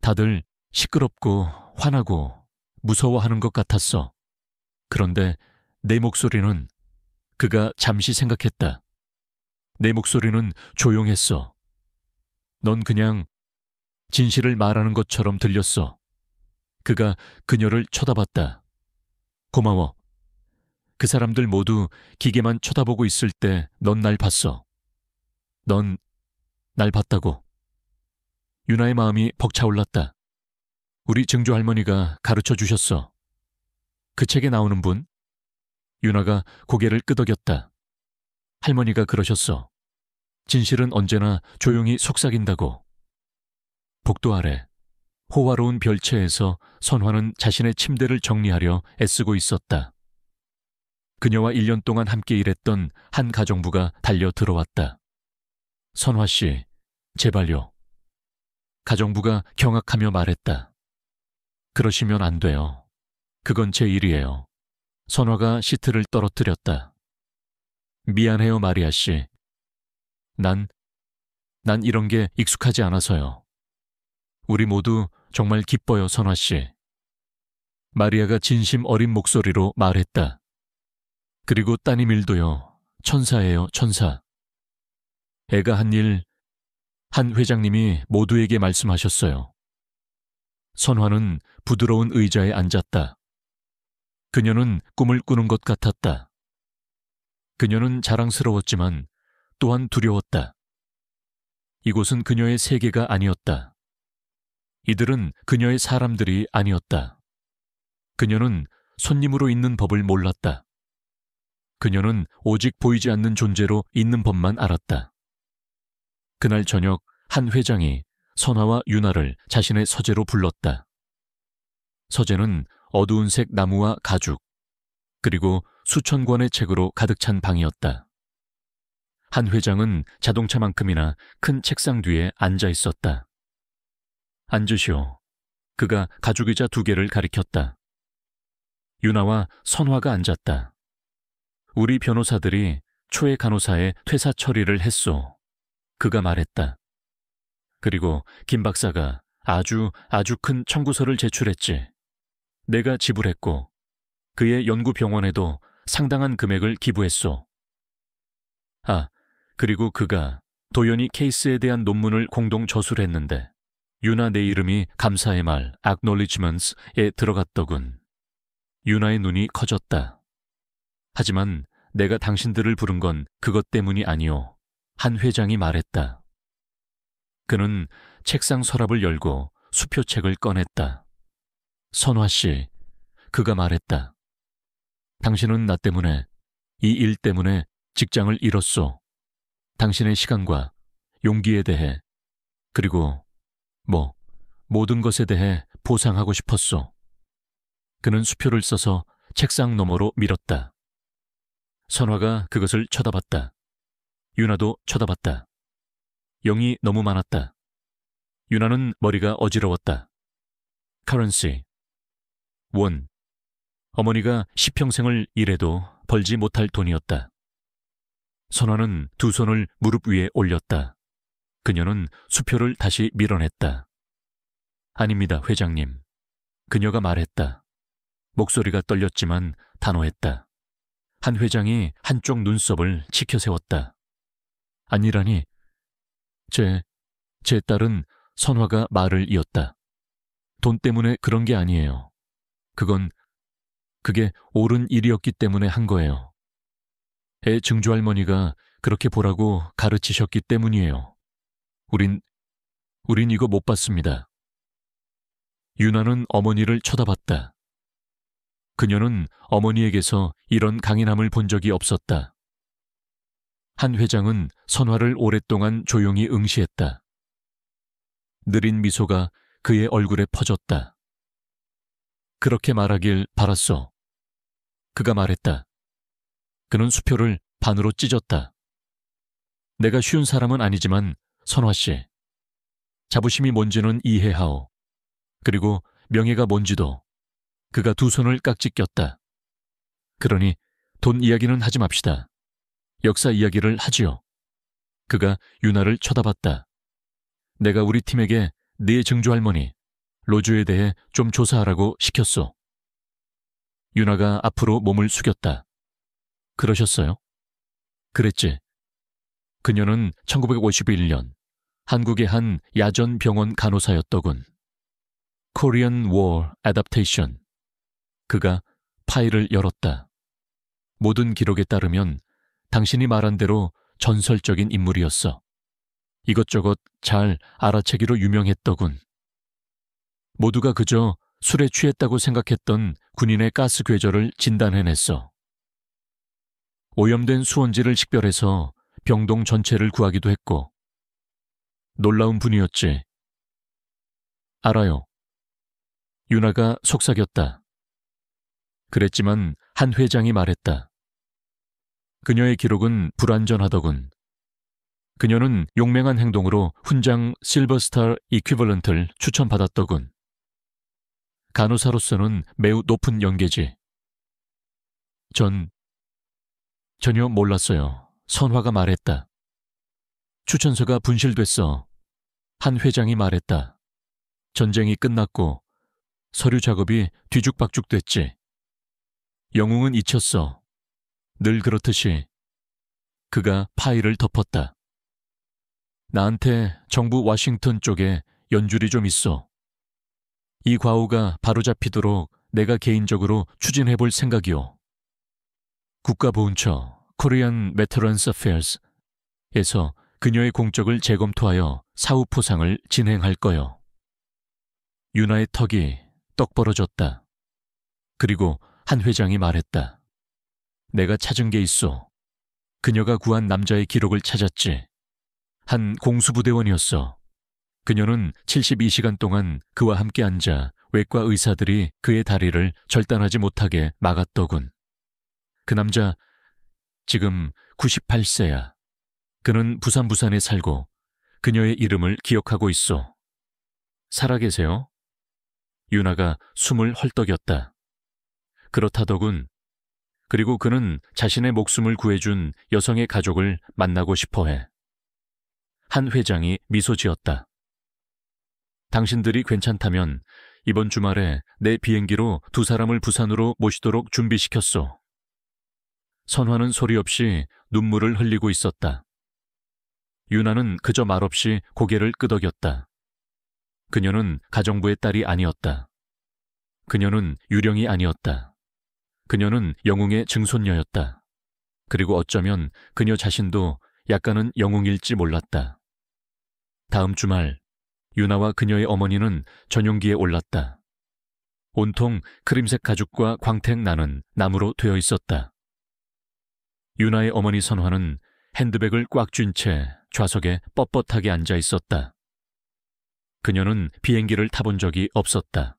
다들 시끄럽고 화나고 무서워하는 것 같았어. 그런데 내 목소리는, 그가 잠시 생각했다. 내 목소리는 조용했어. 넌 그냥 진실을 말하는 것처럼 들렸어. 그가 그녀를 쳐다봤다. 고마워. 그 사람들 모두 기계만 쳐다보고 있을 때 넌 날 봤어. 넌 날 봤다고. 유나의 마음이 벅차올랐다. 우리 증조 할머니가 가르쳐 주셨어. 그 책에 나오는 분? 유나가 고개를 끄덕였다. 할머니가 그러셨어. 진실은 언제나 조용히 속삭인다고. 복도 아래 호화로운 별채에서 선화는 자신의 침대를 정리하려 애쓰고 있었다. 그녀와 1년 동안 함께 일했던 한 가정부가 달려 들어왔다. 선화 씨, 제발요. 가정부가 경악하며 말했다. 그러시면 안 돼요. 그건 제 일이에요. 선화가 시트를 떨어뜨렸다. 미안해요, 마리아 씨. 난 이런 게 익숙하지 않아서요. 우리 모두 정말 기뻐요, 선화 씨. 마리아가 진심 어린 목소리로 말했다. 그리고 따님 일도요. 천사예요, 천사. 애가 한 일, 한 회장님이 모두에게 말씀하셨어요. 선화는 부드러운 의자에 앉았다. 그녀는 꿈을 꾸는 것 같았다. 그녀는 자랑스러웠지만 또한 두려웠다. 이곳은 그녀의 세계가 아니었다. 이들은 그녀의 사람들이 아니었다. 그녀는 손님으로 있는 법을 몰랐다. 그녀는 오직 보이지 않는 존재로 있는 법만 알았다. 그날 저녁 한 회장이 선화와 유나를 자신의 서재로 불렀다. 서재는 어두운 색 나무와 가죽, 그리고 수천 권의 책으로 가득 찬 방이었다. 한 회장은 자동차만큼이나 큰 책상 뒤에 앉아 있었다. 앉으시오. 그가 가죽의자 2개를 가리켰다. 유나와 선화가 앉았다. 우리 변호사들이 초의 간호사의 퇴사 처리를 했소. 그가 말했다. 그리고 김 박사가 아주 큰 청구서를 제출했지. 내가 지불했고 그의 연구병원에도 상당한 금액을 기부했소. 아, 그리고 그가 도연이 케이스에 대한 논문을 공동 저술을 했는데 유나 내 이름이 감사의 말 acknowledgements에 들어갔더군. 유나의 눈이 커졌다. 하지만 내가 당신들을 부른 건 그것 때문이 아니오. 한 회장이 말했다. 그는 책상 서랍을 열고 수표책을 꺼냈다. 선화 씨, 그가 말했다. 당신은 나 때문에, 이 일 때문에 직장을 잃었소. 당신의 시간과 용기에 대해, 그리고 모든 것에 대해 보상하고 싶었소. 그는 수표를 써서 책상 너머로 밀었다. 선화가 그것을 쳐다봤다. 유나도 쳐다봤다. 영이 너무 많았다. 유나는 머리가 어지러웠다. 커런시, 원. 어머니가 10평생을 일해도 벌지 못할 돈이었다. 선화는 2 손을 무릎 위에 올렸다. 그녀는 수표를 다시 밀어냈다. 아닙니다, 회장님. 그녀가 말했다. 목소리가 떨렸지만 단호했다. 한 회장이 한쪽 눈썹을 치켜 세웠다. 아니라니. 제 딸은 선화가 말을 이었다. 돈 때문에 그런 게 아니에요. 그게 옳은 일이었기 때문에 한 거예요. 애 증조할머니가 그렇게 보라고 가르치셨기 때문이에요. 우린 이거 못 봤습니다. 유나는 어머니를 쳐다봤다. 그녀는 어머니에게서 이런 강인함을 본 적이 없었다. 한 회장은 선화를 오랫동안 조용히 응시했다. 느린 미소가 그의 얼굴에 퍼졌다. 그렇게 말하길 바랐소. 그가 말했다. 그는 수표를 반으로 찢었다. 내가 쉬운 사람은 아니지만 선화씨, 자부심이 뭔지는 이해하오. 그리고 명예가 뭔지도. 그가 두 손을 깍지 꼈다. 그러니 돈 이야기는 하지 맙시다. 역사 이야기를 하지요. 그가 유나를 쳐다봤다. 내가 우리 팀에게 네 증조할머니 로즈에 대해 좀 조사하라고 시켰소. 유나가 앞으로 몸을 숙였다. 그러셨어요? 그랬지. 그녀는 1951년 한국의 한 야전 병원 간호사였더군. Korean War Adaptation. 그가 파일을 열었다. 모든 기록에 따르면 당신이 말한 대로 전설적인 인물이었어. 이것저것 잘 알아채기로 유명했더군. 모두가 그저 술에 취했다고 생각했던 군인의 가스 궤절을 진단해냈어. 오염된 수원지를 식별해서 병동 전체를 구하기도 했고. 놀라운 분이었지. 알아요. 유나가 속삭였다. 그랬지만 한 회장이 말했다. 그녀의 기록은 불완전하더군. 그녀는 용맹한 행동으로 훈장 실버스타 이퀴벌런트를 추천받았더군. 간호사로서는 매우 높은 연계지. 전혀 몰랐어요. 선화가 말했다. 추천서가 분실됐어. 한 회장이 말했다. 전쟁이 끝났고 서류 작업이 뒤죽박죽 됐지. 영웅은 잊혔어. 늘 그렇듯이. 그가 파일을 덮었다. 나한테 정부 워싱턴 쪽에 연줄이 좀 있어. 이 과오가 바로잡히도록 내가 개인적으로 추진해볼 생각이오. 국가보훈처 Korean Veterans Affairs에서 그녀의 공적을 재검토하여 사후 포상을 진행할 거요. 유나의 턱이 떡 벌어졌다. 그리고 한 회장이 말했다. 내가 찾은 게 있어. 그녀가 구한 남자의 기록을 찾았지. 한 공수부대원이었어. 그녀는 72시간 동안 그와 함께 앉아 외과 의사들이 그의 다리를 절단하지 못하게 막았더군. 그 남자 지금 98세야. 그는 부산에 살고 그녀의 이름을 기억하고 있어. 살아계세요? 유나가 숨을 헐떡였다. 그렇다더군. 그리고 그는 자신의 목숨을 구해준 여성의 가족을 만나고 싶어해. 한 회장이 미소 지었다. 당신들이 괜찮다면 이번 주말에 내 비행기로 두 사람을 부산으로 모시도록 준비시켰소. 선화는 소리 없이 눈물을 흘리고 있었다. 유나는 그저 말없이 고개를 끄덕였다. 그녀는 가정부의 딸이 아니었다. 그녀는 유령이 아니었다. 그녀는 영웅의 증손녀였다. 그리고 어쩌면 그녀 자신도 약간은 영웅일지 몰랐다. 다음 주말 유나와 그녀의 어머니는 전용기에 올랐다. 온통 크림색 가죽과 광택 나는 나무로 되어 있었다. 유나의 어머니 선화는 핸드백을 꽉 쥔 채 좌석에 뻣뻣하게 앉아 있었다. 그녀는 비행기를 타본 적이 없었다.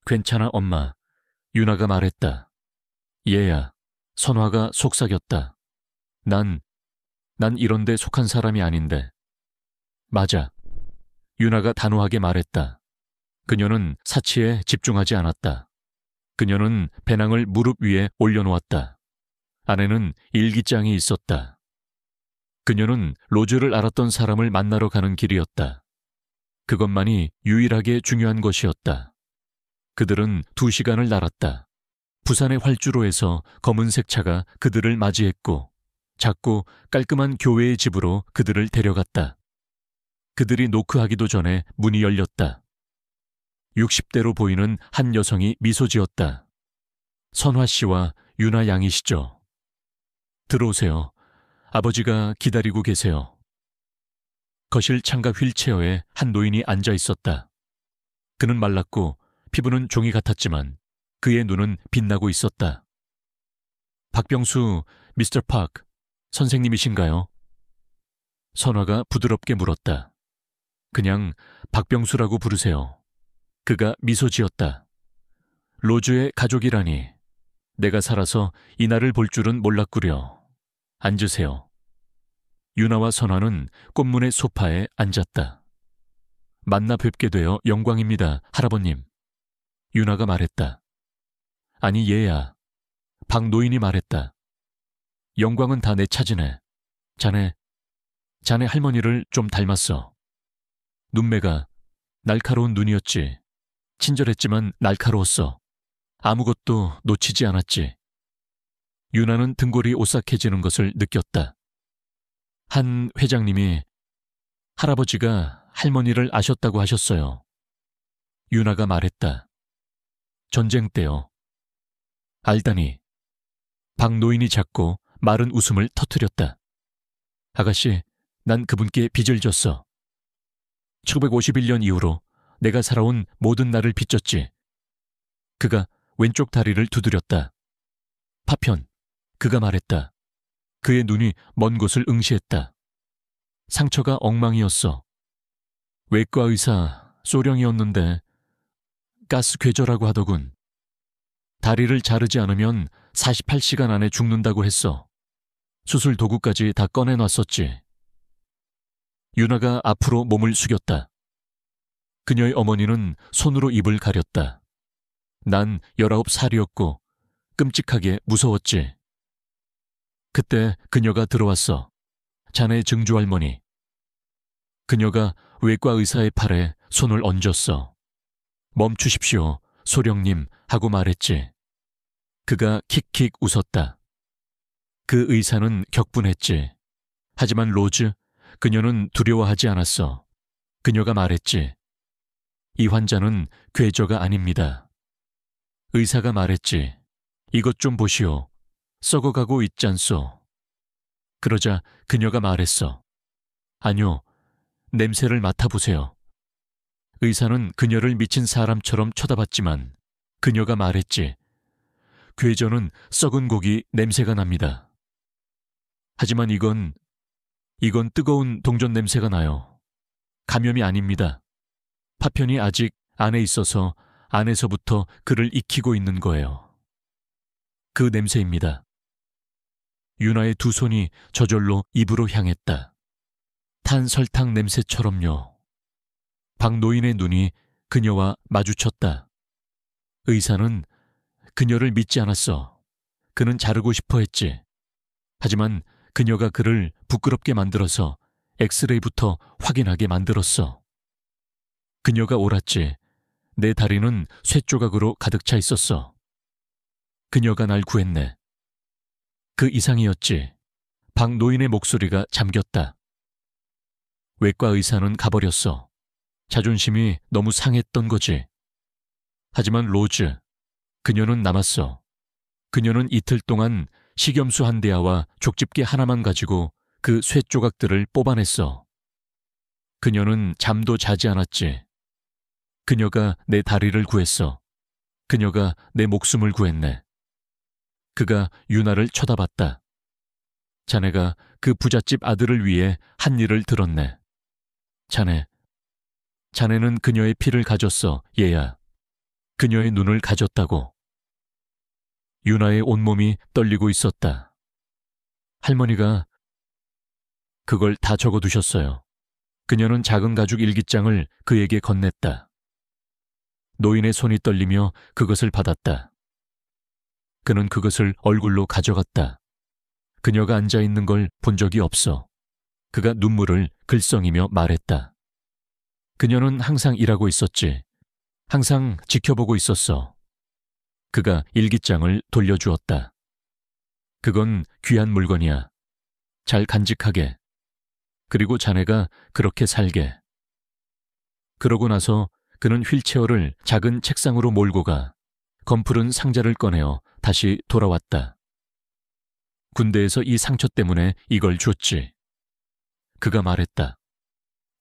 괜찮아, 엄마. 유나가 말했다. 얘야, 선화가 속삭였다. 난 이런 데 속한 사람이 아닌데. 맞아. 유나가 단호하게 말했다. 그녀는 사치에 집중하지 않았다. 그녀는 배낭을 무릎 위에 올려놓았다. 안에는 일기장이 있었다. 그녀는 로즈를 알았던 사람을 만나러 가는 길이었다. 그것만이 유일하게 중요한 것이었다. 그들은 2시간을 날았다. 부산의 활주로에서 검은색 차가 그들을 맞이했고 작고 깔끔한 교회의 집으로 그들을 데려갔다. 그들이 노크하기도 전에 문이 열렸다. 60대로 보이는 한 여성이 미소 지었다. 선화 씨와 유나 양이시죠? 들어오세요. 아버지가 기다리고 계세요. 거실 창가 휠체어에 한 노인이 앉아 있었다. 그는 말랐고 피부는 종이 같았지만 그의 눈은 빛나고 있었다. 박병수, 미스터 팍, 선생님이신가요? 선화가 부드럽게 물었다. 그냥 박병수라고 부르세요. 그가 미소 지었다. 로즈의 가족이라니. 내가 살아서 이날을 볼 줄은 몰랐구려. 앉으세요. 유나와 선화는 꽃문의 소파에 앉았다. 만나 뵙게 되어 영광입니다, 할아버님. 유나가 말했다. 아니 얘야. 박노인이 말했다. 영광은 다 내 차지네. 자네 할머니를 좀 닮았어. 눈매가 날카로운 눈이었지. 친절했지만 날카로웠어. 아무것도 놓치지 않았지. 유나는 등골이 오싹해지는 것을 느꼈다. 한 회장님이 할아버지가 할머니를 아셨다고 하셨어요. 유나가 말했다. 전쟁 때요. 알다니. 박노인이 작고 마른 웃음을 터뜨렸다. 아가씨, 난 그분께 빚을 졌어. 1951년 이후로 내가 살아온 모든 날을 빚졌지. 그가 왼쪽 다리를 두드렸다. 파편. 그가 말했다. 그의 눈이 먼 곳을 응시했다. 상처가 엉망이었어. 외과 의사 소령이었는데 가스 궤저라고 하더군. 다리를 자르지 않으면 48시간 안에 죽는다고 했어. 수술 도구까지 다 꺼내놨었지. 유나가 앞으로 몸을 숙였다. 그녀의 어머니는 손으로 입을 가렸다. 난 19살이었고 끔찍하게 무서웠지. 그때 그녀가 들어왔어. 자네 증조할머니. 그녀가 외과 의사의 팔에 손을 얹었어. 멈추십시오, 소령님 하고 말했지. 그가 킥킥 웃었다. 그 의사는 격분했지. 하지만 로즈, 그녀는 두려워하지 않았어. 그녀가 말했지. 이 환자는 궤저가 아닙니다. 의사가 말했지. 이것 좀 보시오. 썩어가고 있잖소. 그러자 그녀가 말했어. 아니요, 냄새를 맡아보세요. 의사는 그녀를 미친 사람처럼 쳐다봤지만 그녀가 말했지. 궤저는 썩은 고기 냄새가 납니다. 하지만 이건 뜨거운 동전 냄새가 나요. 감염이 아닙니다. 파편이 아직 안에 있어서 안에서부터 그를 익히고 있는 거예요. 그 냄새입니다. 유나의 두 손이 저절로 입으로 향했다. 탄 설탕 냄새처럼요. 박노인의 눈이 그녀와 마주쳤다. 의사는 그녀를 믿지 않았어. 그는 자르고 싶어 했지. 하지만 그녀가 그를 부끄럽게 만들어서 엑스레이부터 확인하게 만들었어. 그녀가 옳았지. 내 다리는 쇠조각으로 가득 차 있었어. 그녀가 날 구했네. 그 이상이었지. 박노인의 목소리가 잠겼다. 외과 의사는 가버렸어. 자존심이 너무 상했던 거지. 하지만 로즈, 그녀는 남았어. 그녀는 이틀 동안 식염수 한 대야와 족집게 하나만 가지고 그 쇠조각들을 뽑아냈어. 그녀는 잠도 자지 않았지. 그녀가 내 다리를 구했어. 그녀가 내 목숨을 구했네. 그가 유나를 쳐다봤다. 자네가 그 부잣집 아들을 위해 한 일을 들었네. 자네는 그녀의 피를 가졌어, 얘야. 그녀의 눈을 가졌다고. 유나의 온몸이 떨리고 있었다. 할머니가 그걸 다 적어두셨어요. 그녀는 작은 가죽 일기장을 그에게 건넸다. 노인의 손이 떨리며 그것을 받았다. 그는 그것을 얼굴로 가져갔다. 그녀가 앉아있는 걸 본 적이 없어. 그가 눈물을 글썽이며 말했다. 그녀는 항상 일하고 있었지. 항상 지켜보고 있었어. 그가 일기장을 돌려주었다. 그건 귀한 물건이야. 잘 간직하게. 그리고 자네가 그렇게 살게. 그러고 나서 그는 휠체어를 작은 책상으로 몰고 가 검푸른 상자를 꺼내어 다시 돌아왔다. 군대에서 이 상처 때문에 이걸 줬지. 그가 말했다.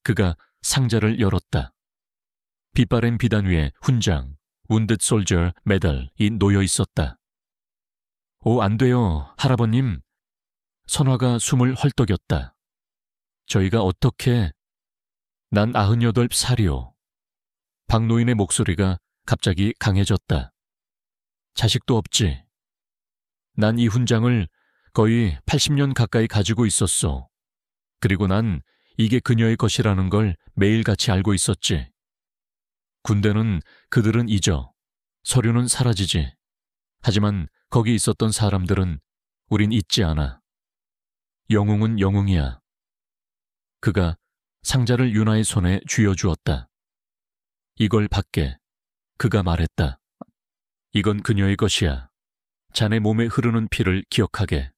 그가 상자를 열었다. 빛바랜 비단 위에 훈장, Wounded Soldier Medal이 놓여 있었다. 오, 안 돼요, 할아버님. 선화가 숨을 헐떡였다. 저희가 어떻게... 난 98살이요. 박노인의 목소리가 갑자기 강해졌다. 자식도 없지. 난 이 훈장을 거의 80년 가까이 가지고 있었어. 그리고 난 이게 그녀의 것이라는 걸 매일같이 알고 있었지. 군대는 그들은 잊어. 서류는 사라지지. 하지만 거기 있었던 사람들은 우린 잊지 않아. 영웅은 영웅이야. 그가 상자를 유나의 손에 쥐어주었다. 이걸 받게. 그가 말했다. 이건 그녀의 것이야. 자네 몸에 흐르는 피를 기억하게.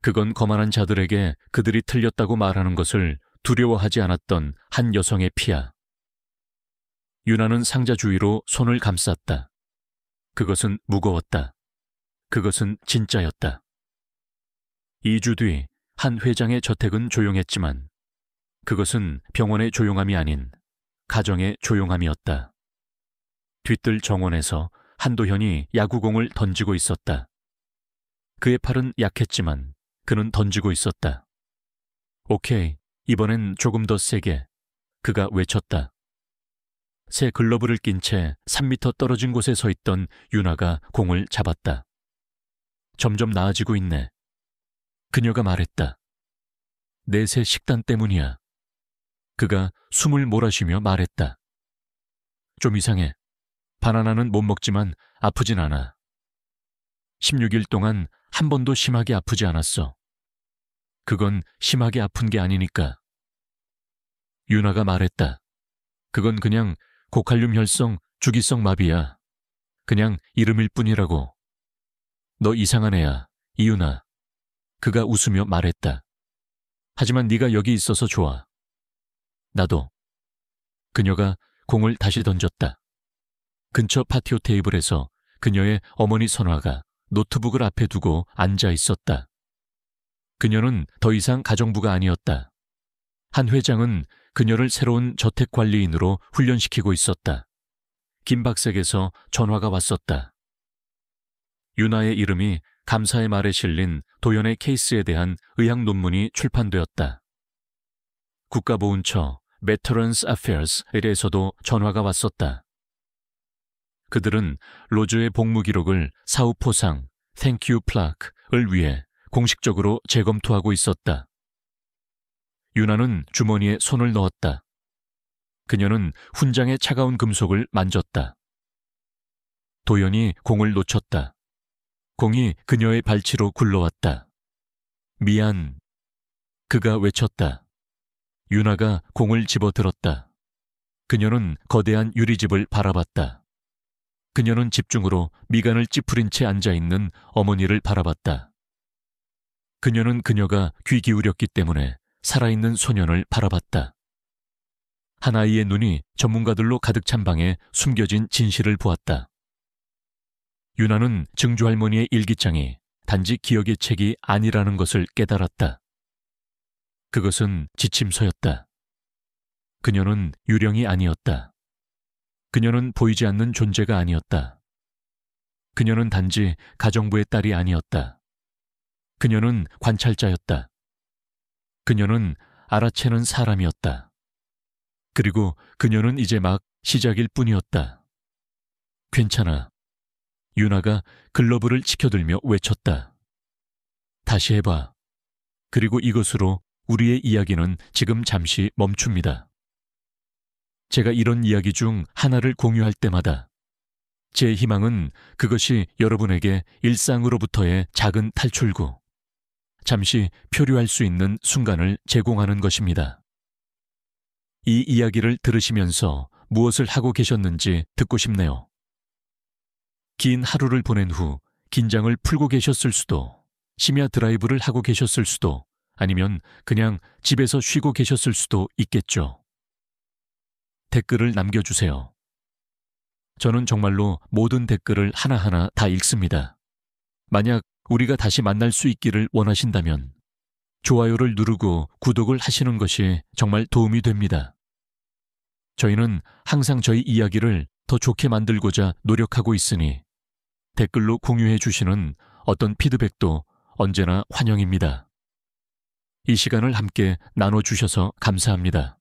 그건 거만한 자들에게 그들이 틀렸다고 말하는 것을 두려워하지 않았던 한 여성의 피야. 유나는 상자 주위로 손을 감쌌다. 그것은 무거웠다. 그것은 진짜였다. 2주 뒤 한 회장의 저택은 조용했지만 그것은 병원의 조용함이 아닌 가정의 조용함이었다. 뒤뜰 정원에서 한도현이 야구공을 던지고 있었다. 그의 팔은 약했지만 그는 던지고 있었다. 오케이, 이번엔 조금 더 세게. 그가 외쳤다. 새 글러브를 낀 채 3미터 떨어진 곳에 서 있던 유나가 공을 잡았다. 점점 나아지고 있네. 그녀가 말했다. 내 새 식단 때문이야. 그가 숨을 몰아쉬며 말했다. 좀 이상해. 바나나는 못 먹지만 아프진 않아. 16일 동안 한 번도 심하게 아프지 않았어. 그건 심하게 아픈 게 아니니까. 유나가 말했다. 그건 그냥 고칼륨 혈성 주기성 마비야. 그냥 이름일 뿐이라고. 너 이상한 애야, 이유나. 그가 웃으며 말했다. 하지만 네가 여기 있어서 좋아. 나도. 그녀가 공을 다시 던졌다. 근처 파티오 테이블에서 그녀의 어머니 선화가 노트북을 앞에 두고 앉아 있었다. 그녀는 더 이상 가정부가 아니었다. 한 회장은 그녀를 새로운 저택관리인으로 훈련시키고 있었다. 김박색에서 전화가 왔었다. 유나의 이름이 감사의 말에 실린 도연의 케이스에 대한 의학 논문이 출판되었다. 국가보훈처 Veterans Affairs에서도 전화가 왔었다. 그들은 로즈의 복무 기록을 사후포상 Thank You Plaque을 위해 공식적으로 재검토하고 있었다. 유나는 주머니에 손을 넣었다. 그녀는 훈장의 차가운 금속을 만졌다. 도연이 공을 놓쳤다. 공이 그녀의 발치로 굴러왔다. 미안. 그가 외쳤다. 유나가 공을 집어들었다. 그녀는 거대한 유리집을 바라봤다. 그녀는 집중으로 미간을 찌푸린 채 앉아있는 어머니를 바라봤다. 그녀는 그녀가 귀 기울였기 때문에 살아있는 소년을 바라봤다. 한 아이의 눈이 전문가들로 가득 찬 방에 숨겨진 진실을 보았다. 유나는 증조할머니의 일기장이 단지 기억의 책이 아니라는 것을 깨달았다. 그것은 지침서였다. 그녀는 유령이 아니었다. 그녀는 보이지 않는 존재가 아니었다. 그녀는 단지 가정부의 딸이 아니었다. 그녀는 관찰자였다. 그녀는 알아채는 사람이었다. 그리고 그녀는 이제 막 시작일 뿐이었다. 괜찮아. 유나가 글러브를 치켜들며 외쳤다. 다시 해봐. 그리고 이것으로 우리의 이야기는 지금 잠시 멈춥니다. 제가 이런 이야기 중 하나를 공유할 때마다 제 희망은 그것이 여러분에게 일상으로부터의 작은 탈출구, 잠시 표류할 수 있는 순간을 제공하는 것입니다. 이 이야기를 들으시면서 무엇을 하고 계셨는지 듣고 싶네요. 긴 하루를 보낸 후 긴장을 풀고 계셨을 수도, 심야 드라이브를 하고 계셨을 수도, 아니면 그냥 집에서 쉬고 계셨을 수도 있겠죠. 댓글을 남겨주세요. 저는 정말로 모든 댓글을 하나하나 다 읽습니다. 만약 우리가 다시 만날 수 있기를 원하신다면 좋아요를 누르고 구독을 하시는 것이 정말 도움이 됩니다. 저희는 항상 저희 이야기를 더 좋게 만들고자 노력하고 있으니 댓글로 공유해 주시는 어떤 피드백도 언제나 환영입니다. 이 시간을 함께 나눠주셔서 감사합니다.